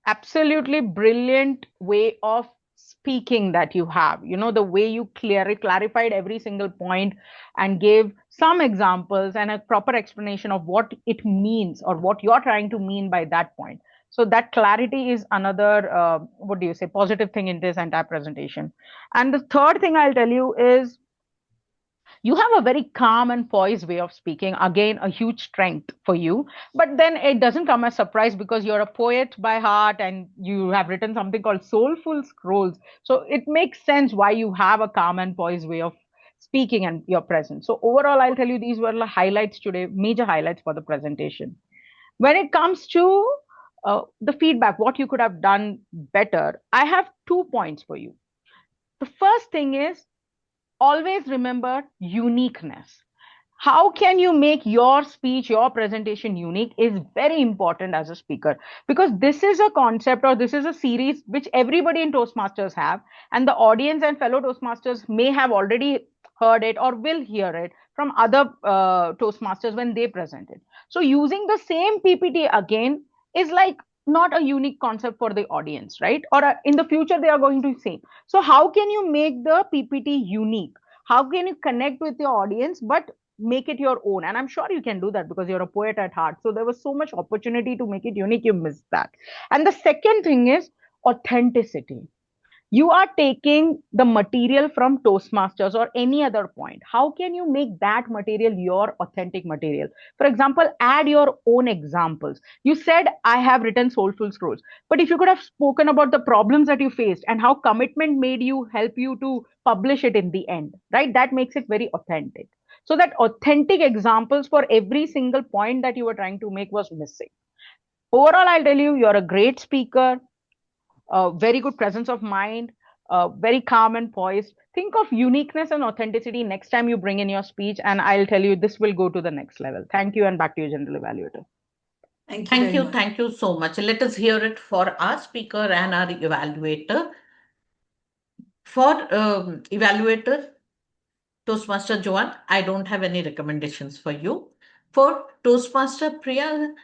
Absolutely brilliant way of speaking that you have. You know, the way you clarified every single point and gave some examples and a proper explanation of what it means or what you're trying to mean by that point. So that clarity is another, what do you say, positive thing in this entire presentation. And the third thing I'll tell you is, you have a very calm and poised way of speaking. Again, a huge strength for you. But then it doesn't come as surprise, because you're a poet by heart and you have written something called Soulful Scrolls. So it makes sense why you have a calm and poised way of speaking and your presence. So overall, I'll tell you, these were the highlights today, major highlights for the presentation. When it comes to the feedback, what you could have done better, I have 2 points for you. The first thing is, always remember uniqueness. how can you make your speech, your presentation unique is very important as a speaker, because this is a concept or this is a series which everybody in Toastmasters have, and the audience and fellow Toastmasters may have already heard it or will hear it from other Toastmasters when they present it. So using the same PPT again is like not a unique concept for the audience, right? Or in the future they are going to say. So how can you make the PPT unique? How can you connect with your audience but make it your own? And I'm sure you can do that because you're a poet at heart. So there was so much opportunity to make it unique, you missed that. And the second thing is authenticity. You are taking the material from Toastmasters or any other point. How can you make that material your authentic material? For example, add your own examples. You said, I have written Soulful Scrolls, but if you could have spoken about the problems that you faced and how commitment made you help you to publish it in the end, right? That makes it very authentic. So that authentic examples for every single point that you were trying to make was missing. Overall, I'll tell you, you're a great speaker, very good presence of mind, very calm and poised. Think of uniqueness and authenticity next time you bring in your speech, and I'll tell you this will go to the next level. Thank you, and back to you, General Evaluator. Thank you very much. Thank you so much. Let us hear it for our speaker and our evaluator. For evaluator, Toastmaster Joane, I don't have any recommendations for you. For Toastmaster Priya,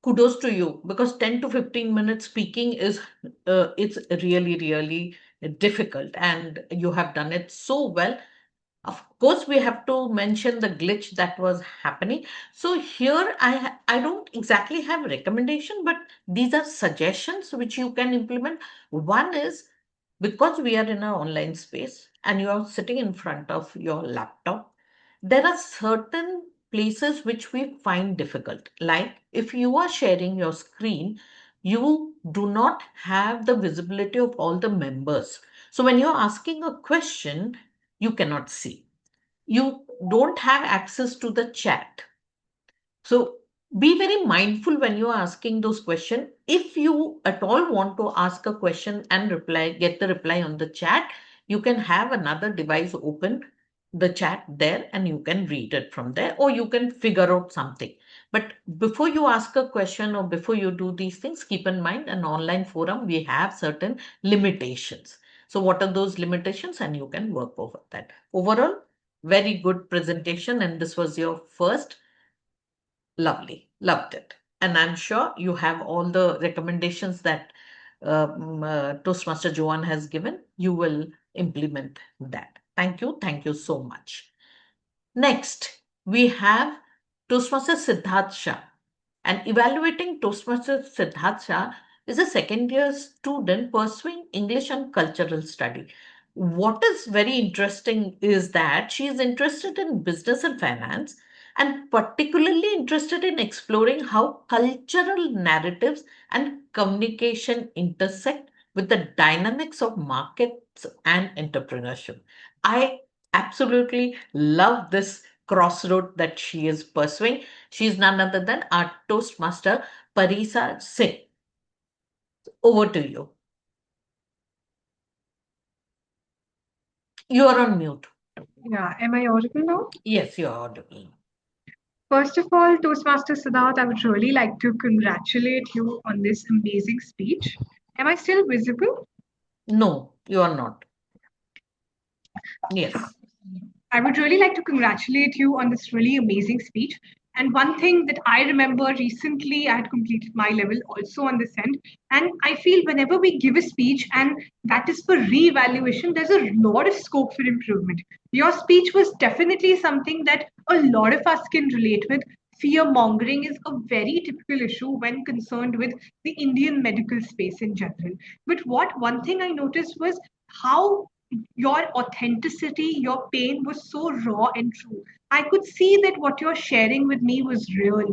kudos to you, because 10 to 15 minutes speaking is it's really difficult, and you have done it so well. Of course, we have to mention the glitch that was happening. So here I don't exactly have recommendation, but these are suggestions which you can implement. One is, because we are in an online space and you are sitting in front of your laptop, there are certain places which we find difficult. Like if you are sharing your screen, you do not have the visibility of all the members. So when you're asking a question, you cannot see. You don't have access to the chat. So be very mindful when you are asking those questions. If you at all want to ask a question and get the reply on the chat, you can have another device open the chat there and you can read it from there, or you can figure out something. But before you ask a question or before you do these things, keep in mind an online forum, we have certain limitations. So what are those limitations? And you can work over that. Overall, very good presentation, and this was your first. Lovely, loved it. And I'm sure you have all the recommendations that Toastmaster Joane has given. You will implement that. Thank you so much. Next, we have Toastmaster Siddharth Shah. And evaluating Toastmaster Siddharth Shah is a second-year student pursuing English and cultural study. What is very interesting is that she is interested in business and finance, and particularly interested in exploring how cultural narratives and communication intersect with the dynamics of markets and entrepreneurship. I absolutely love this crossroad that she is pursuing. She is none other than our Toastmaster, Pareisa Singh. Over to you. You are on mute. Yeah, am I audible now? Yes, you are audible. First of all, Toastmaster Siddharth, I would really like to congratulate you on this amazing speech. Am I still visible? No, you are not. Yes. I would really like to congratulate you on this really amazing speech. And one thing that I remember recently, I had completed my level also on this end. And I feel whenever we give a speech and that is for re-evaluation, there's a lot of scope for improvement. Your speech was definitely something that a lot of us can relate with. Fear mongering is a very typical issue when concerned with the Indian medical space in general. But one thing I noticed was how your authenticity, your pain was so raw and true. I could see that what you're sharing with me was real.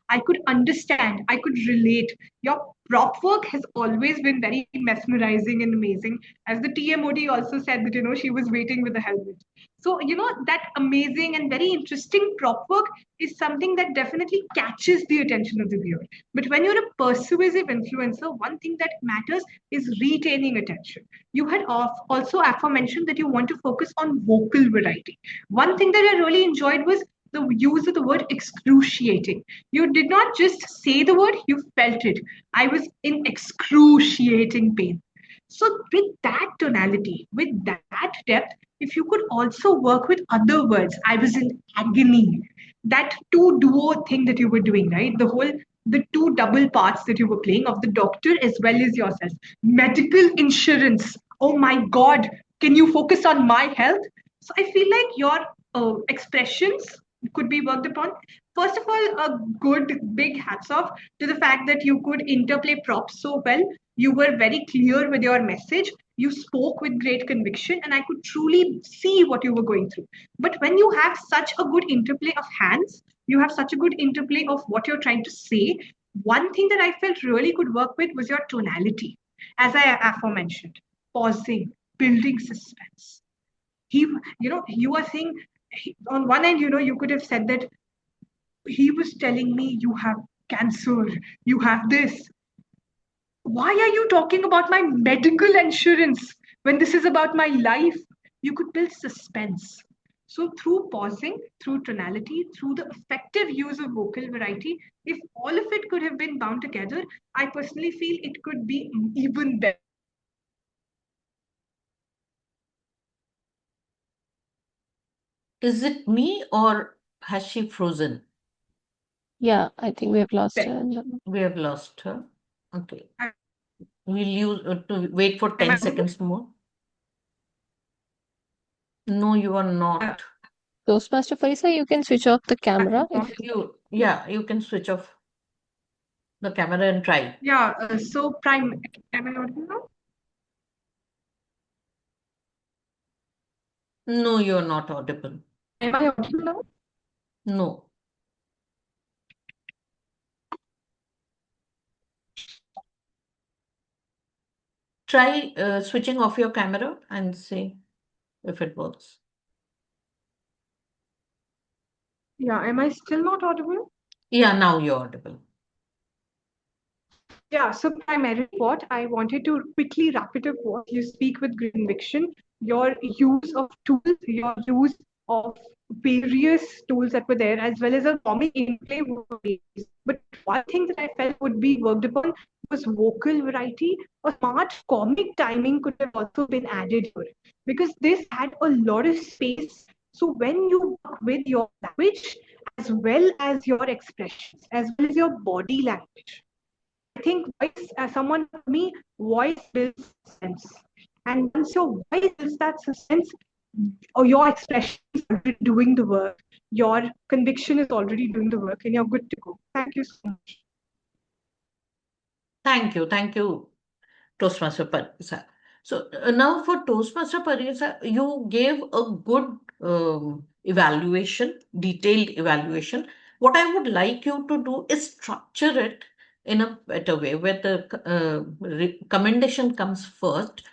I could understand, I could relate. Your prop work has always been very mesmerizing and amazing. As the TMOD also said that, she was waiting with a helmet. So, that amazing and very interesting prop work is something that definitely catches the attention of the viewer. But when you're a persuasive influencer, one thing that matters is retaining attention. You had also aforementioned that you want to focus on vocal variety. One thing that I really enjoyed was the use of the word excruciating. You did not just say the word, you felt it. I was in excruciating pain. So, with that tonality, with that depth, if you could also work with other words, I was in agony. That two duo thing that you were doing, right? The two double parts that you were playing of the doctor as well as yourself. Medical insurance. Oh my God, can you focus on my health? So I feel like your expressions could be worked upon. First of all, a good big hats off to the fact that you could interplay props so well. You were very clear with your message. You spoke with great conviction, and I could truly see what you were going through. But when you have such a good interplay of hands, you have such a good interplay of what you're trying to say. One thing that I felt really could work with was your tonality, as I aforementioned, pausing, building suspense. You are saying on one end, you could have said that he was telling me you have cancer, you have this. Why are you talking about my medical insurance when this is about my life? You could build suspense. So, through pausing, through tonality, through the effective use of vocal variety, if all of it could have been bound together, I personally feel it could be even better. Is it me or has she frozen? Yeah, I think we have lost her. We have lost her. Okay. Will you wait for 10 seconds more? No, you are not. Toastmaster Pareisa, you can switch off the camera. You can switch off the camera and try. Yeah, so Prime, am I audible now? No, you're not audible. Am I audible now? No. Try switching off your camera and see if it works. Yeah, am I still not audible? Yeah, now you're audible. Yeah, so primarily what I wanted to quickly wrap it up was you speak with great conviction, your use of tools, your use of various tools that were there, as well as a comic interplay. But one thing that I felt would be worked upon was vocal variety. A smart comic timing could have also been added here because this had a lot of space. So when you work with your language, as well as your expressions, as well as your body language, I think voice, as someone told me, voice builds sense. And once your voice builds that suspense, or your expression is already doing the work, your conviction is already doing the work, and you're good to go. Thank you so much. Thank you, Toastmaster Pareisa. So now for Toastmaster Pareisa, you gave a good evaluation, detailed evaluation. What I would like you to do is structure it in a better way, where the recommendation comes first,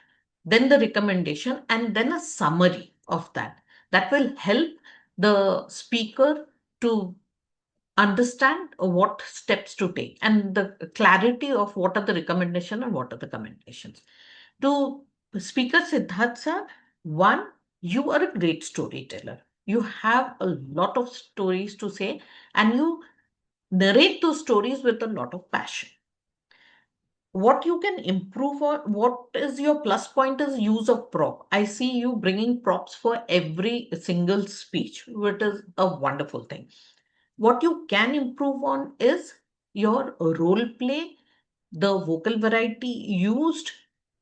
then the recommendation, and then a summary of that. That will help the speaker to understand what steps to take and the clarity of what are the recommendation and what are the commendations. To Speaker Siddharth sir, one, you are a great storyteller. You have a lot of stories to say and you narrate those stories with a lot of passion. What you can improve on, what is your plus point is use of prop. I see you bringing props for every single speech, which is a wonderful thing. What you can improve on is your role play, the vocal variety used,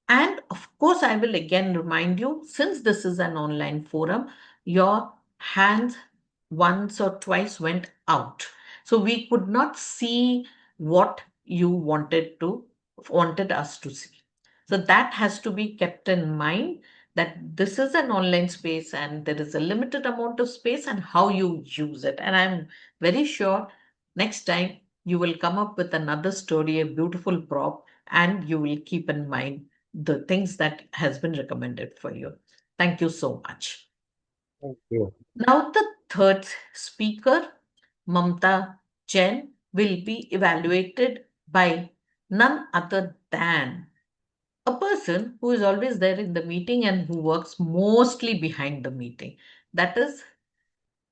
and of course, I will again remind you, since this is an online forum, your hands once or twice went out. So we could not see what you wanted us to see. So that has to be kept in mind that this is an online space and there is a limited amount of space and how you use it. And I'm very sure next time you will come up with another story, a beautiful prop, and you will keep in mind the things that has been recommended for you. Thank you so much. Thank you. Now the third speaker, Mamta Jain, will be evaluated by none other than a person who is always there in the meeting and who works mostly behind the meeting. That is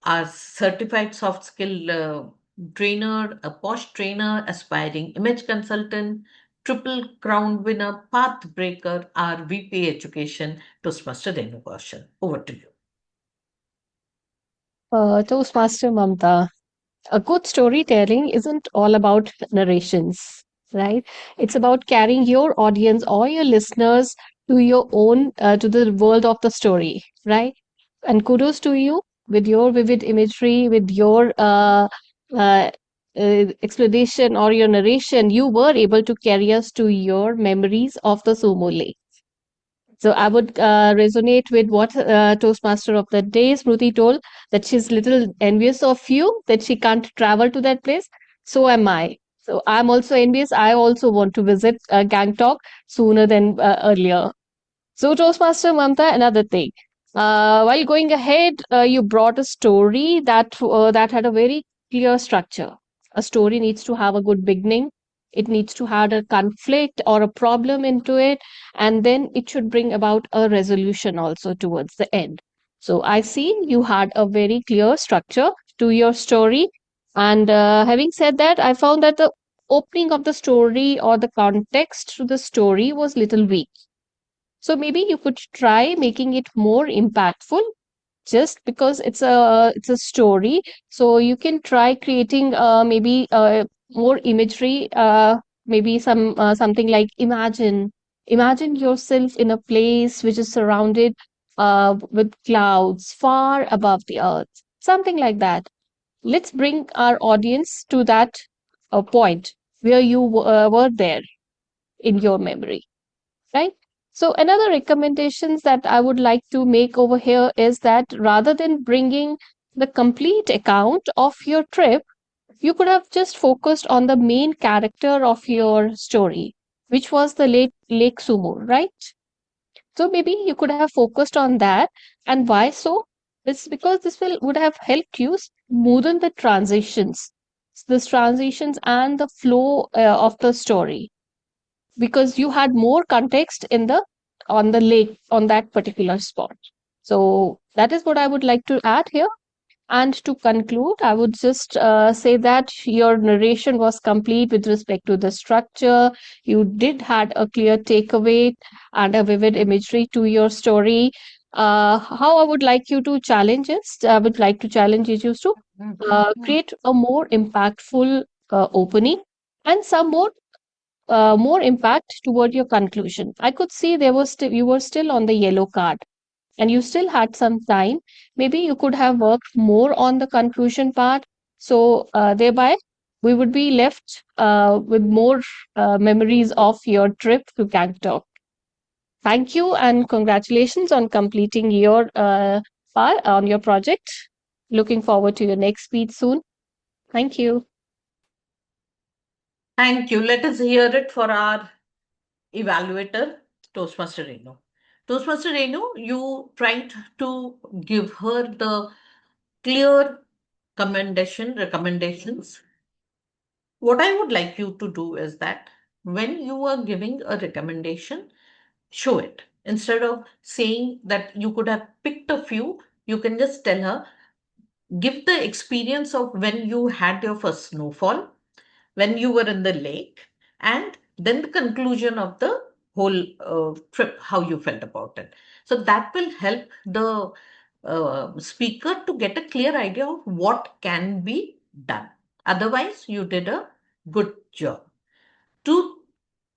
our certified soft skill trainer, a posh trainer, aspiring image consultant, triple crown winner, path breaker, our VP education, Toastmaster Renu Kaushal. Over to you. Toastmaster Mamta, a good storytelling isn't all about narrations, right? It's about carrying your audience or your listeners to your own, to the world of the story, right? And kudos to you with your vivid imagery, with your explanation or your narration. You were able to carry us to your memories of the sumo lake. So I would resonate with what Toastmaster of the day, Smruti, told, that she's little envious of you, that she can't travel to that place. So am I. So I'm also envious. I also want to visit Gangtok sooner than earlier. So Toastmaster Mamta, another thing. While going ahead, you brought a story that had a very clear structure. A story needs to have a good beginning. It needs to have a conflict or a problem into it, and then it should bring about a resolution also towards the end. So I see you had a very clear structure to your story. And having said that, I found that the opening of the story or the context to the story was little weak. So maybe you could try making it more impactful just because it's a story. So you can try creating maybe more imagery, maybe something like imagine yourself in a place which is surrounded with clouds far above the earth, something like that. Let's bring our audience to that point where you were there in your memory, right? So another recommendations that I would like to make over here is that rather than bringing the complete account of your trip, you could have just focused on the main character of your story, which was the Lake Sumo, right? So maybe you could have focused on that. And why so? It's because this will would have helped you smoothen the transitions, and the flow of the story, because you had more context in the on the lake on that particular spot. So that is what I would like to add here. And to conclude, I would just say that your narration was complete with respect to the structure. You did had a clear takeaway and a vivid imagery to your story. How I would like you to challenge is, I would like to challenge you to create a more impactful opening and some more impact toward your conclusion. I could see there was still you were still on the yellow card and you still had some time. Maybe you could have worked more on the conclusion part. So thereby we would be left with more memories of your trip to Gangtok. Thank you and congratulations on completing your part on your project. Looking forward to your next speech soon. Thank you. Thank you. Let us hear it for our evaluator, Toastmaster Renu. Toastmaster Renu, you tried to give her the clear recommendations. What I would like you to do is that when you are giving a recommendation, show it. Instead of saying that you could have picked a few, you can just tell her, give the experience of when you had your first snowfall, when you were in the lake, and then the conclusion of the whole trip, how you felt about it. So that will help the speaker to get a clear idea of what can be done. Otherwise, you did a good job. To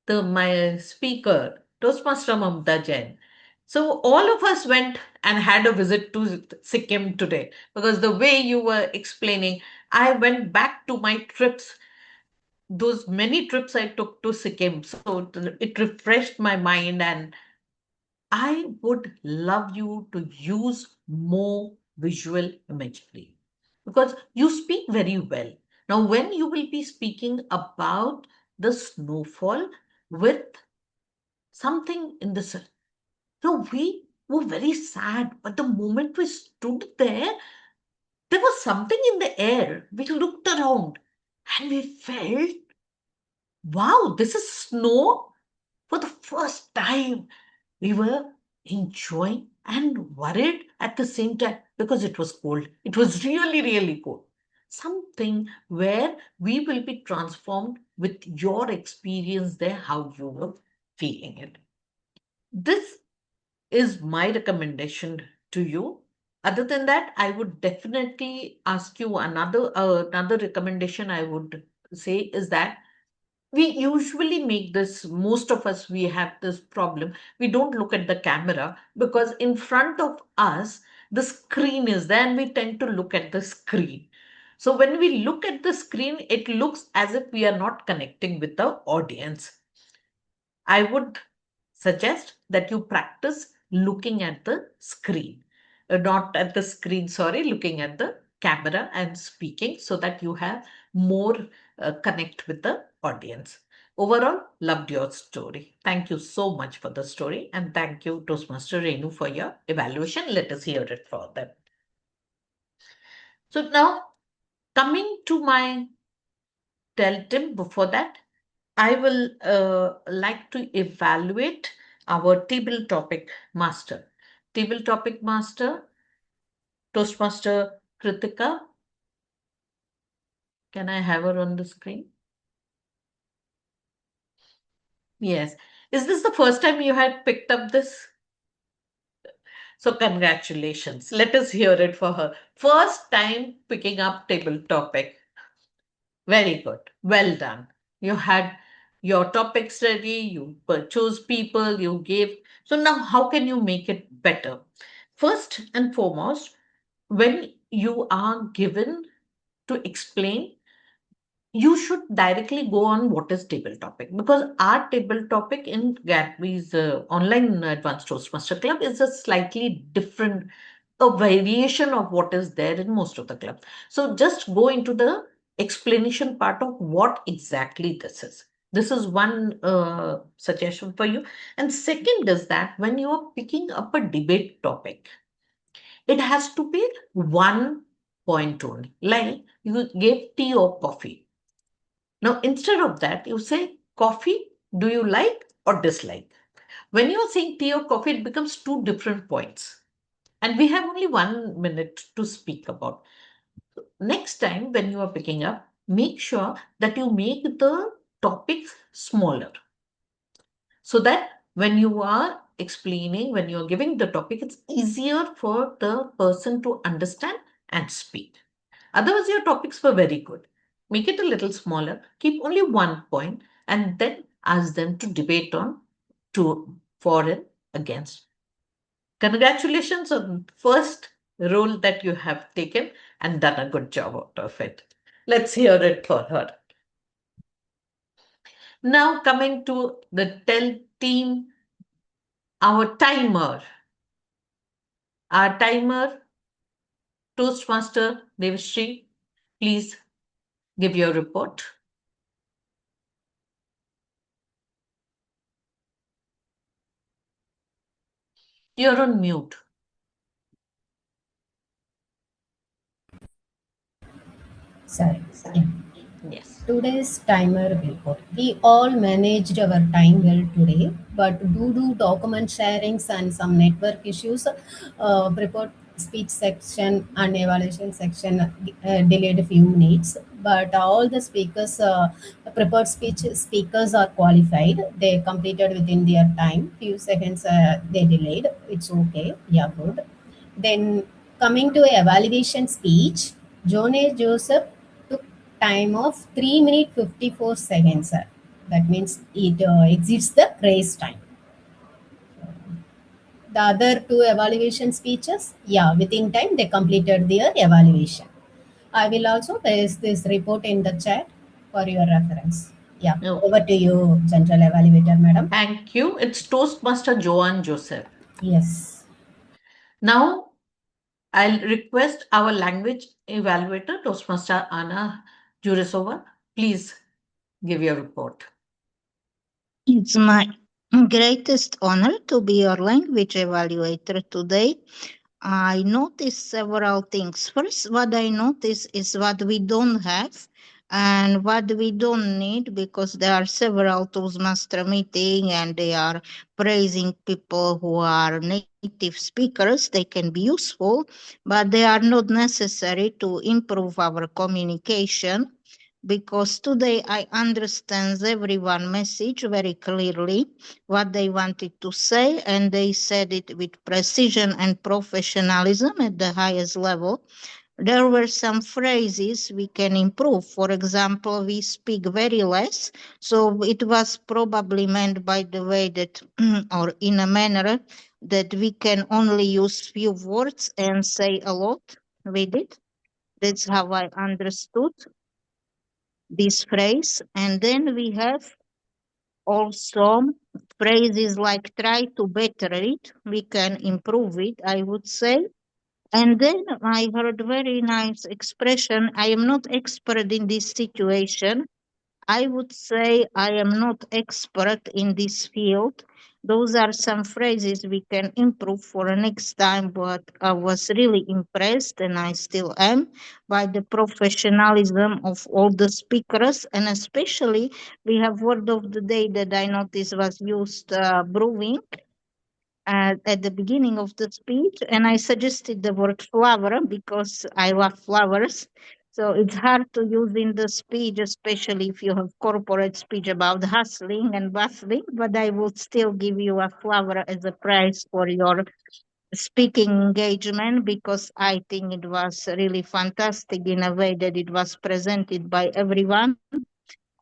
my speaker, Toastmaster Mamta Jain. So all of us went and had a visit to Sikkim today because the way you were explaining, I went back to my trips, those many trips I took to Sikkim. So it refreshed my mind, and I would love you to use more visual imagery because you speak very well. Now, when you will be speaking about the snowfall with something in the sun, no, we were very sad, but the moment we stood there, there was something in the air. We looked around and we felt, wow, this is snow for the first time. We were enjoying and worried at the same time because it was cold. It was really, really cold. Something where we will be transformed with your experience there, how you were feeling it. This is my recommendation to you. Other than that, I would definitely ask you another recommendation I would say is that we usually make this, most of us, we have this problem. We don't look at the camera because in front of us, the screen is there and we tend to look at the screen. So when we look at the screen, it looks as if we are not connecting with the audience. I would suggest that you practice looking at the screen, not at the screen, sorry, looking at the camera and speaking so that you have more connect with the audience. Overall, loved your story. Thank you so much for the story. And thank you, Toastmaster Renu, for your evaluation. Let us hear it for them. So now, coming to my tell Tim, before that, I will like to evaluate our table topic master. Table topic master, Toastmaster Kritika. Can I have her on the screen? Yes. Is this the first time you had picked up this? So congratulations. Let us hear it for her. First time picking up table topic. Very good. Well done. You had your topics ready, you chose people, you gave. So now how can you make it better? First and foremost, when you are given to explain, you should directly go on what is table topic, because our table topic in Gabby's online advanced Toastmaster club is a slightly different, a variation of what is there in most of the clubs. So just go into the explanation part of what exactly this is. This is one suggestion for you. And second is that when you are picking up a debate topic, it has to be one point only. Like you gave tea or coffee. Now, instead of that, you say, coffee, do you like or dislike? When you're saying tea or coffee, it becomes two different points. And we have only 1 minute to speak about. Next time, when you are picking up, make sure that you make the topics smaller, so that when you are explaining, when you're giving the topic, it's easier for the person to understand and speak. Otherwise, your topics were very good. Make it a little smaller, keep only one point, and then ask them to debate on for and against. Congratulations on first role that you have taken and done a good job out of it. Let's hear it for her. Now coming to the tell team, our timer. Our timer, Toastmaster Devishree, please give your report. You're on mute. Sorry. Yeah. Yes. Today's timer report. We all managed our time well today, but due to document sharings and some network issues, report speech section and evaluation section delayed a few minutes. But all the speakers, prepared speech speakers are qualified. They completed within their time. Few seconds they delayed. It's okay. Yeah, good. Then coming to evaluation speech, Joane Joseph took time of 3 minutes 54 seconds. Sir. That means it exceeds the praise time. The other two evaluation speeches, yeah, within time they completed their evaluation. I will also paste this report in the chat for your reference. Yeah, over to you, General Evaluator, Madam. Thank you. It's Toastmaster Joane Joseph. Yes. Now, I'll request our language evaluator, Toastmaster Anna Jurisova. Please give your report. It's my greatest honor to be your language evaluator today. I noticed several things. First, what I noticed is what we don't have. And what we don't need, because there are several Toastmaster meeting and they are praising people who are native speakers, they can be useful, but they are not necessary to improve our communication, because today I understand everyone message very clearly what they wanted to say, and they said it with precision and professionalism at the highest level. There were some phrases we can improve. For example, we speak very less, so it was probably meant by the way that, or in a manner that we can only use few words and say a lot with it. That's how I understood this phrase. And then we have also phrases like try to better it. We can improve it, I would say. And then I heard very nice expression. I am not expert in this situation. I would say I am not expert in this field. Those are some phrases we can improve for next time, but I was really impressed, and I still am, by the professionalism of all the speakers, and especially we have word of the day that I noticed was used brewing at the beginning of the speech, and I suggested the word flower because I love flowers. So it's hard to use in the speech, especially if you have corporate speech about hustling and bustling, but I would still give you a flower as a prize for your speaking engagement, because I think it was really fantastic in a way that it was presented by everyone.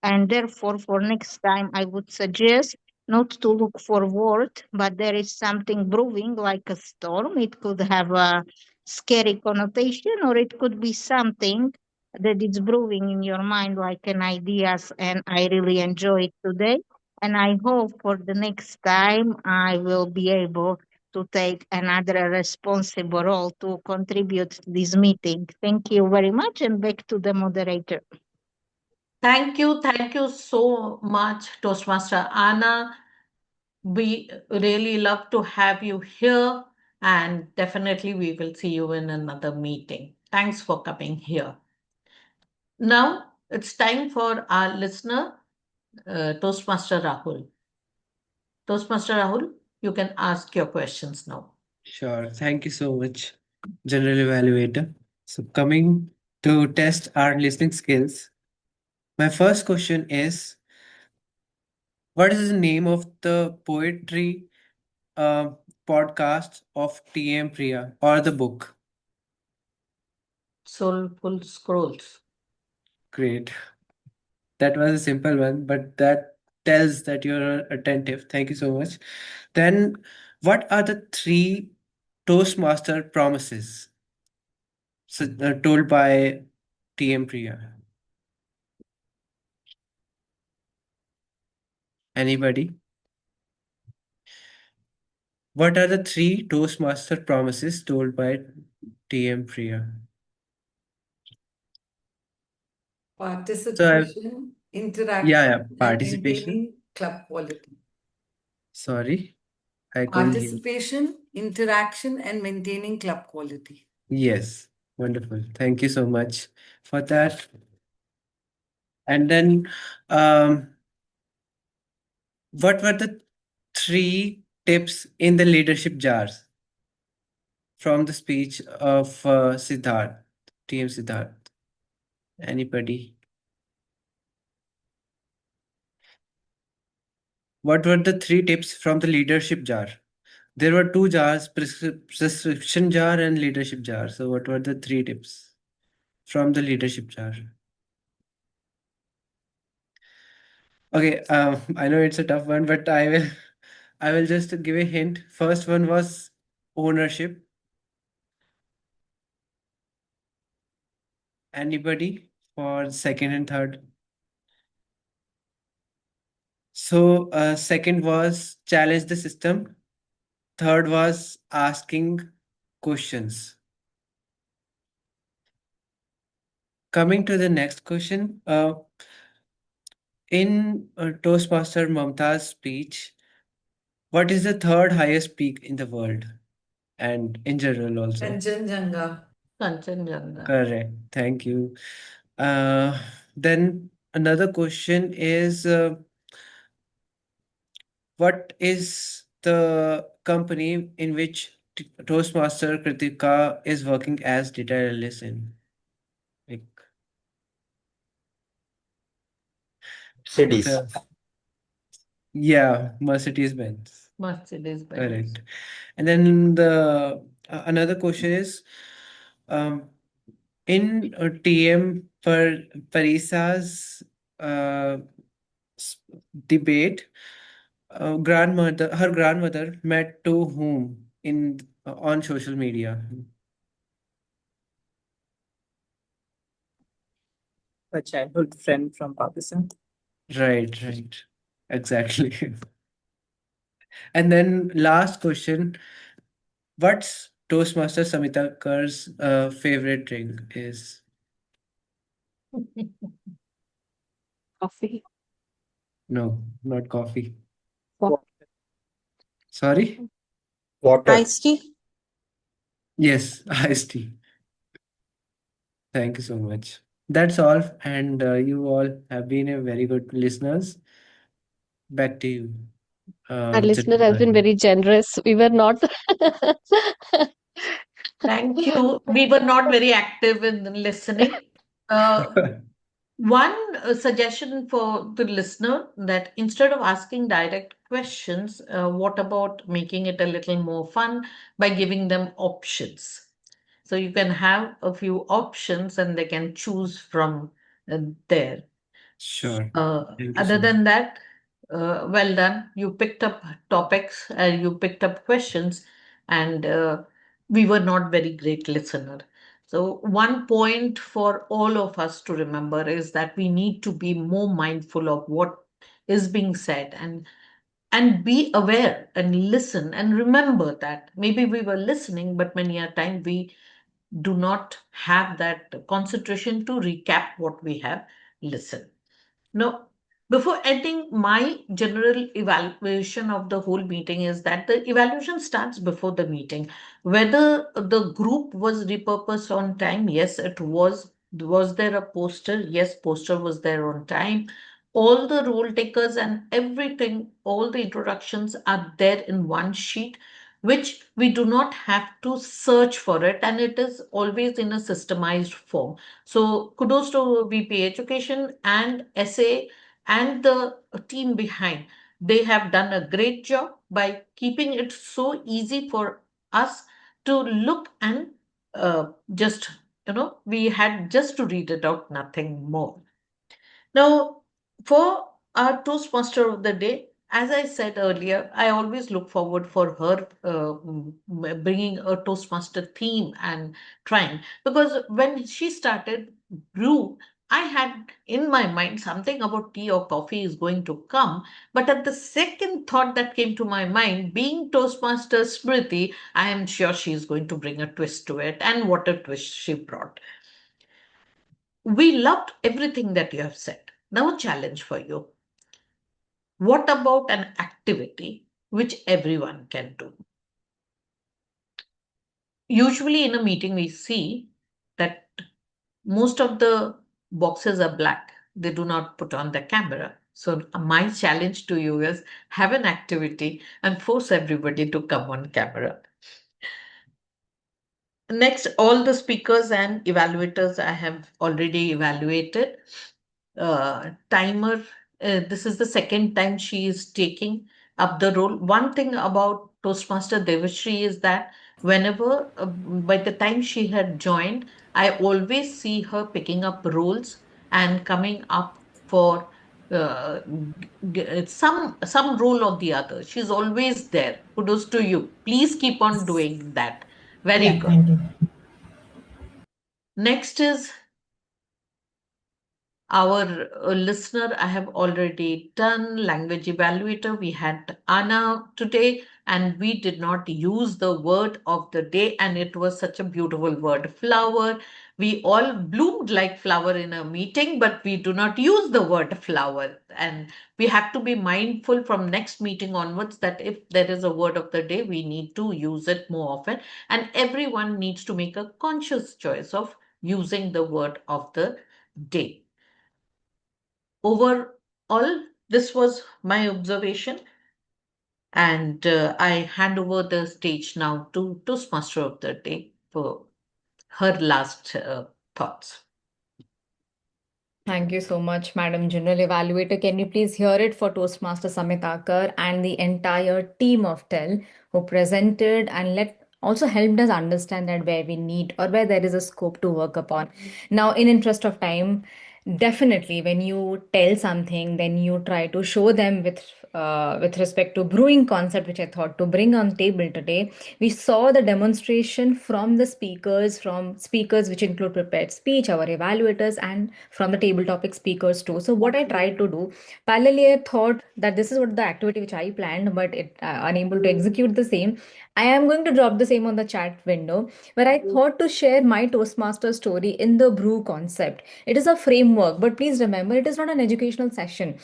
And therefore, for next time, I would suggest not to look forward, but there is something brewing like a storm. It could have a scary connotation, or it could be something that is brewing in your mind like an ideas, and I really enjoy it today. And I hope for the next time I will be able to take another responsible role to contribute to this meeting. Thank you very much, and back to the moderator. Thank you so much, Toastmaster Anna. We really love to have you here, and definitely we will see you in another meeting. Thanks for coming here. Now it's time for our listener, Toastmaster Rahul. Toastmaster Rahul, you can ask your questions now. Sure. Thank you so much, General Evaluator. So, coming to test our listening skills, my first question is, what is the name of the poetry uh, podcast of TM Priya, or the book? Soulful Scrolls. Great. That was a simple one, but that tells that you're attentive. Thank you so much. Then, what are the three Toastmaster promises told by TM Priya? Anybody? What are the three Toastmaster promises told by TM Priya? So, Participation, yeah, interaction, and participation. maintaining club quality. Sorry, I couldn't hear. Participation, interaction, and maintaining club quality. Yes, wonderful. Thank you so much for that. And then, um, what were the three tips in the leadership jars from the speech of Siddharth, TM Siddharth? Anybody? What were the three tips from the leadership jar? There were two jars, prescription jar and leadership jar. So what were the three tips from the leadership jar? Okay, I know it's a tough one, but I will just give a hint. First one was ownership. Anybody for second and third? So second was challenge the system. Third was asking questions. Coming to the next question, in Toastmaster Mamta's speech, what is the third highest peak in the world and in general also? Kanchenjunga. Kanchenjunga. Correct. Thank you. Uh, Then another question is, what is the company in which Toastmaster Kritika is working as data analyst in? Like Cities. Yeah, Mercedes-Benz. Mercedes-Benz. Correct. And then the another question is, in TM Pareisa's uh, debate, her grandmother met to whom in on social media? A childhood friend from Pakistan. Right, exactly. And then last question, what's Toastmaster Samita Kar's favorite drink is? Coffee. No, not coffee. Water. Sorry? Water. Iced tea? Yes, IST. Thank you so much. That's all. And you all have been a very good listeners. Back to you. Our listener has been Siddharth. very generous. We were not. Thank you. We were not very active in listening. One suggestion for the listener that instead of asking direct questions, what about making it a little more fun by giving them options? So you can have a few options and they can choose from there. Sure. Thank you Other so much. than that, well done. You picked up topics and you picked up questions, and we were not very great listener. So one point for all of us to remember is that we need to be more mindful of what is being said and be aware and listen and remember that maybe we were listening, but many a time we do not have that concentration to recap what we have listened. Now, before ending, my general evaluation of the whole meeting is that the evaluation starts before the meeting. Whether the group was repurposed on time, yes, it was. Was there a poster? Yes, poster was there on time. All the role takers and everything, all the introductions are there in one sheet, which we do not have to search for it, and it is always in a systemized form. So kudos to VP Education and SA and the team behind. They have done a great job by keeping it so easy for us to look and just, we had just to read it out, nothing more. Now, for our Toastmaster of the day, as I said earlier, I always look forward for her bringing a Toastmaster theme and trying. Because when she started BREW, I had in my mind something about tea or coffee is going to come. But at the second thought that came to my mind, being Toastmaster Smruti, I am sure she is going to bring a twist to it. And what a twist she brought. We loved everything that you have said. Now, a challenge for you. What about an activity which everyone can do? Usually, in a meeting, we see that most of the boxes are black. They do not put on the camera. So, my challenge to you is have an activity and force everybody to come on camera. Next, all the speakers and evaluators I have already evaluated. Timer, this is the second time she is taking up the role. One thing about Toastmaster Devishree is that whenever, by the time she had joined, I always see her picking up roles and coming up for some role or the other. She's always there. Kudos to you. Please keep on doing that. Very Yeah, good. thank you. Next is our listener. I have already done language evaluator. We had Anna today, and we did not use the word of the day, and it was such a beautiful word, flower. We all bloomed like flower in a meeting, but we do not use the word flower. And we have to be mindful from next meeting onwards that if there is a word of the day, we need to use it more often. And everyone needs to make a conscious choice of using the word of the day. Overall, this was my observation, and I hand over the stage now to Toastmaster of the Day for her last thoughts. Thank you so much, Madam General Evaluator. Can you please hear it for Toastmaster Samita Kar and the entire team of TEL who presented and also helped us understand that where we need or where there is a scope to work upon. Now, in interest of time, definitely when you tell something, then you try to show them with respect to brewing concept, which I thought to bring on table today. We saw the demonstration from the speakers which include prepared speech, our evaluators, and from the table topic speakers too. So what I tried to do, parallelly I thought that this is what the activity which I planned, but it unable to execute the same. I am going to drop the same on the chat window, where I thought to share my Toastmaster story in the brew concept. It is a framework, but please remember it is not an educational session.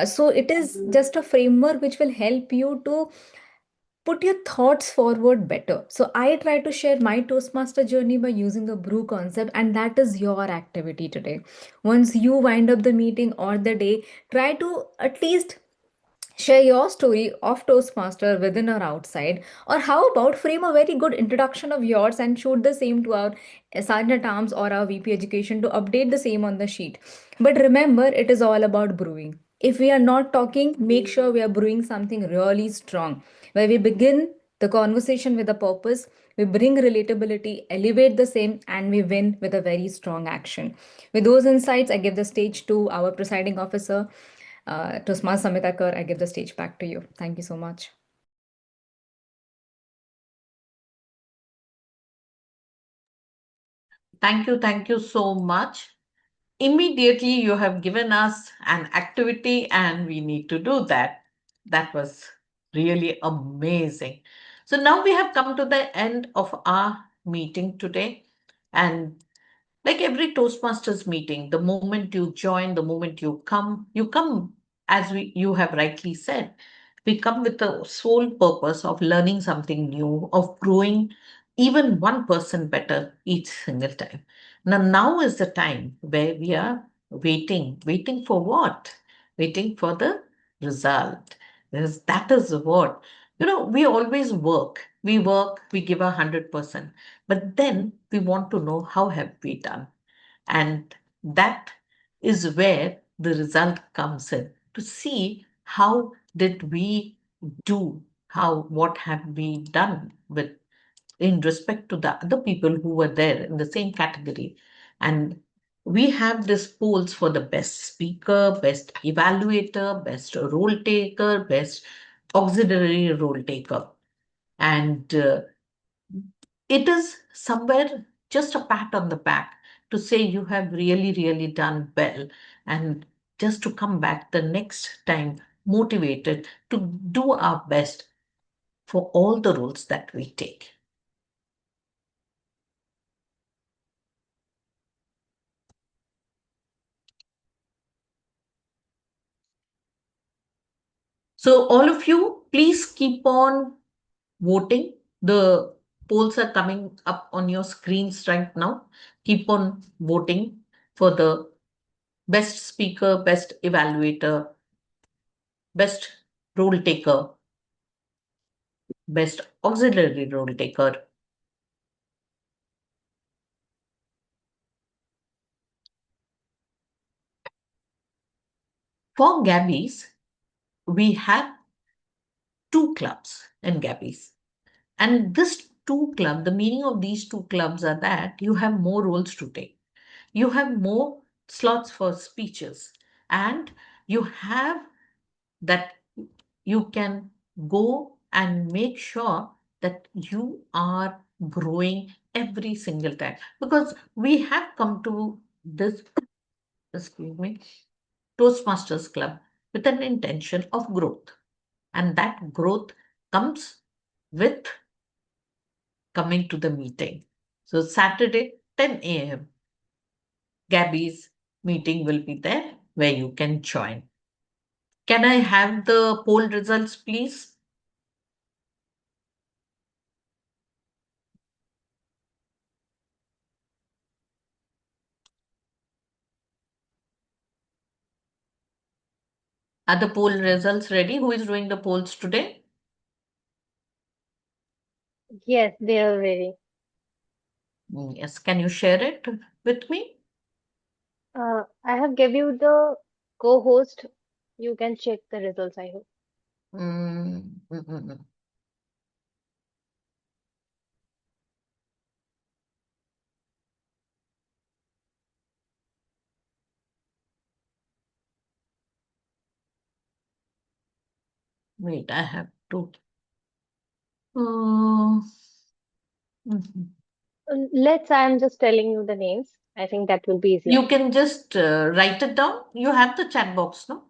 So it is just a framework which will help you to put your thoughts forward better. So I try to share my Toastmaster journey by using the brew concept, and that is your activity today. Once you wind up the meeting or the day, try to at least share your story of Toastmaster within or outside. Or how about frame a very good introduction of yours and shoot the same to our Sergeant at Arms or our VP Education to update the same on the sheet. But remember, it is all about brewing. If we are not talking, make sure we are brewing something really strong, where we begin the conversation with a purpose, we bring relatability, elevate the same, and we win with a very strong action. With those insights, I give the stage to our presiding officer, Toastmaster Samita Kar. I give the stage back to you. Thank you so much. Thank you so much. Immediately, you have given us an activity, and we need to do that. That was really amazing. So now we have come to the end of our meeting today. And like every Toastmasters meeting, the moment you join, the moment you come, as you have rightly said, we come with the sole purpose of learning something new, of growing even 1% better each single time. Now is the time where we are waiting. Waiting for what? Waiting for the result. That is what, we always work, we give 100%, but then we want to know how have we done. And that is where the result comes in, to see how did we do, what have we done with in respect to the other people who were there in the same category. And we have this polls for the best speaker, best evaluator, best role taker, best auxiliary role taker. And it is somewhere just a pat on the back to say you have really, really done well, and just to come back the next time motivated to do our best for all the roles that we take. So, all of you, please keep on voting. The polls are coming up on your screens right now. Keep on voting for the best speaker, best evaluator, best role taker, best auxiliary role taker. For Gabby's, we have two clubs in Gabby's. And this two club, the meaning of these two clubs are that you have more roles to take. You have more slots for speeches, and you have that you can go and make sure that you are growing every single time, because we have come to this, excuse me, Toastmasters Club with an intention of growth, and that growth comes with coming to the meeting. So Saturday 10 a.m. Gabby's meeting will be there where you can join. Can I have the poll results, please? Are the poll results ready? Who is doing the polls today? Yes, they are ready. Yes, can you share it with me? I have give you the co-host. You can check the results, I hope. Mm, mm, mm, mm. Wait, I have to. Mhm. I'm just telling you the names. I think that will be easier. You can just write it down. You have the chat box, no?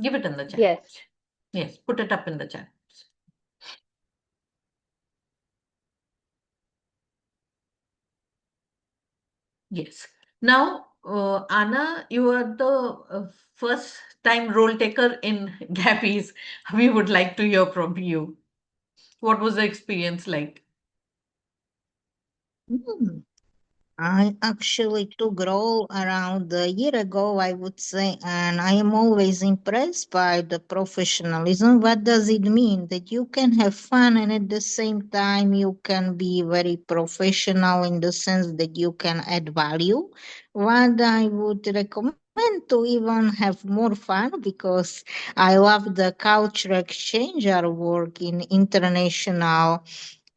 Give it in the chat Yes. box. Yes, put it up in the chat box. Yes. Now, Anna, you are the first time role taker in Gabby's. We would like to hear from you. What was the experience like? Hmm. I actually took role around a year ago, I would say, and I am always impressed by the professionalism. What does it mean? That you can have fun and at the same time you can be very professional in the sense that you can add value. What I would recommend to even have more fun because I love the culture exchange, our work in international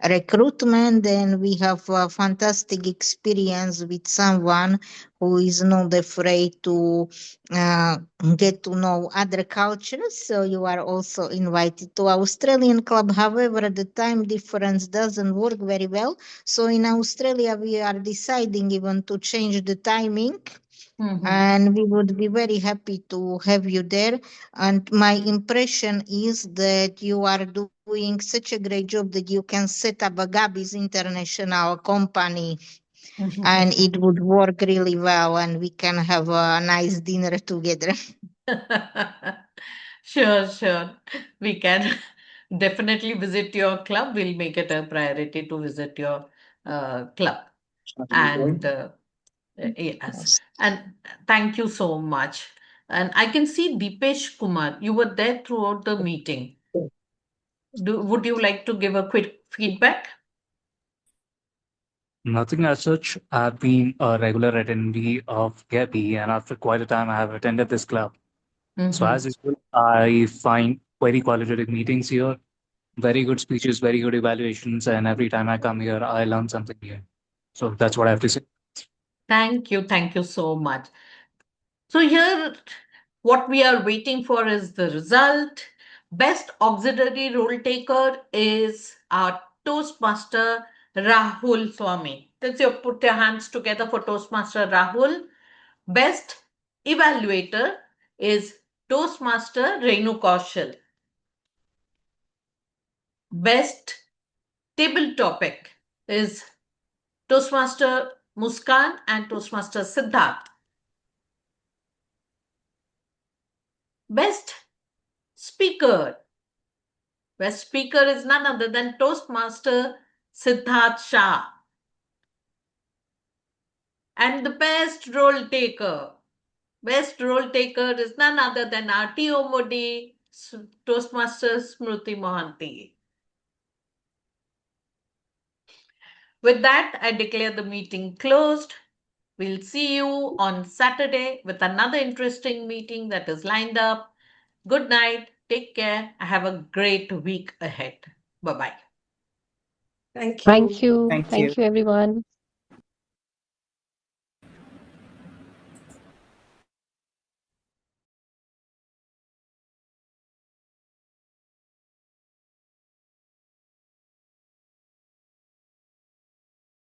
recruitment, and we have a fantastic experience with someone who is not afraid to uh, get to know other cultures. So you are also invited to Australian club. However, the time difference doesn't work very well. So in Australia, we are deciding even to change the timing. And we would be very happy to have you there. And my impression is that you are doing such a great job that you can set up a Gabby's international company and it would work really well and we can have a nice dinner together. Sure, sure. We can definitely visit your club. We'll make it a priority to visit your club. And yes, and thank you so much. And I can see Deepesh Kumar, you were there throughout the meeting. Would you like to give a quick feedback? Nothing as such. I've been a regular attendee of Gabby, and after quite a time, I have attended this club. So, as usual, I find very qualitative meetings here, very good speeches, very good evaluations, and every time I come here, I learn something new. So, that's what I have to say. Thank you. Thank you so much. So here, what we are waiting for is the result. Best auxiliary role taker is our Toastmaster Rahul Swami. Let's you put your hands together for Toastmaster Rahul. Best evaluator is Toastmaster Renu Kaushal. Best table topic is Toastmaster Muskan and Toastmaster Siddharth. Best speaker. Best speaker is none other than Toastmaster Siddharth Shah. And the best role taker. Best role taker is none other than our TMOD Toastmaster Smruti Mohanty. With that, I declare the meeting closed. We'll see you on Saturday with another interesting meeting that is lined up. Good night. Take care. Have a great week ahead. Bye-bye. Thank you. Thank you. Thank you. Thank you, everyone.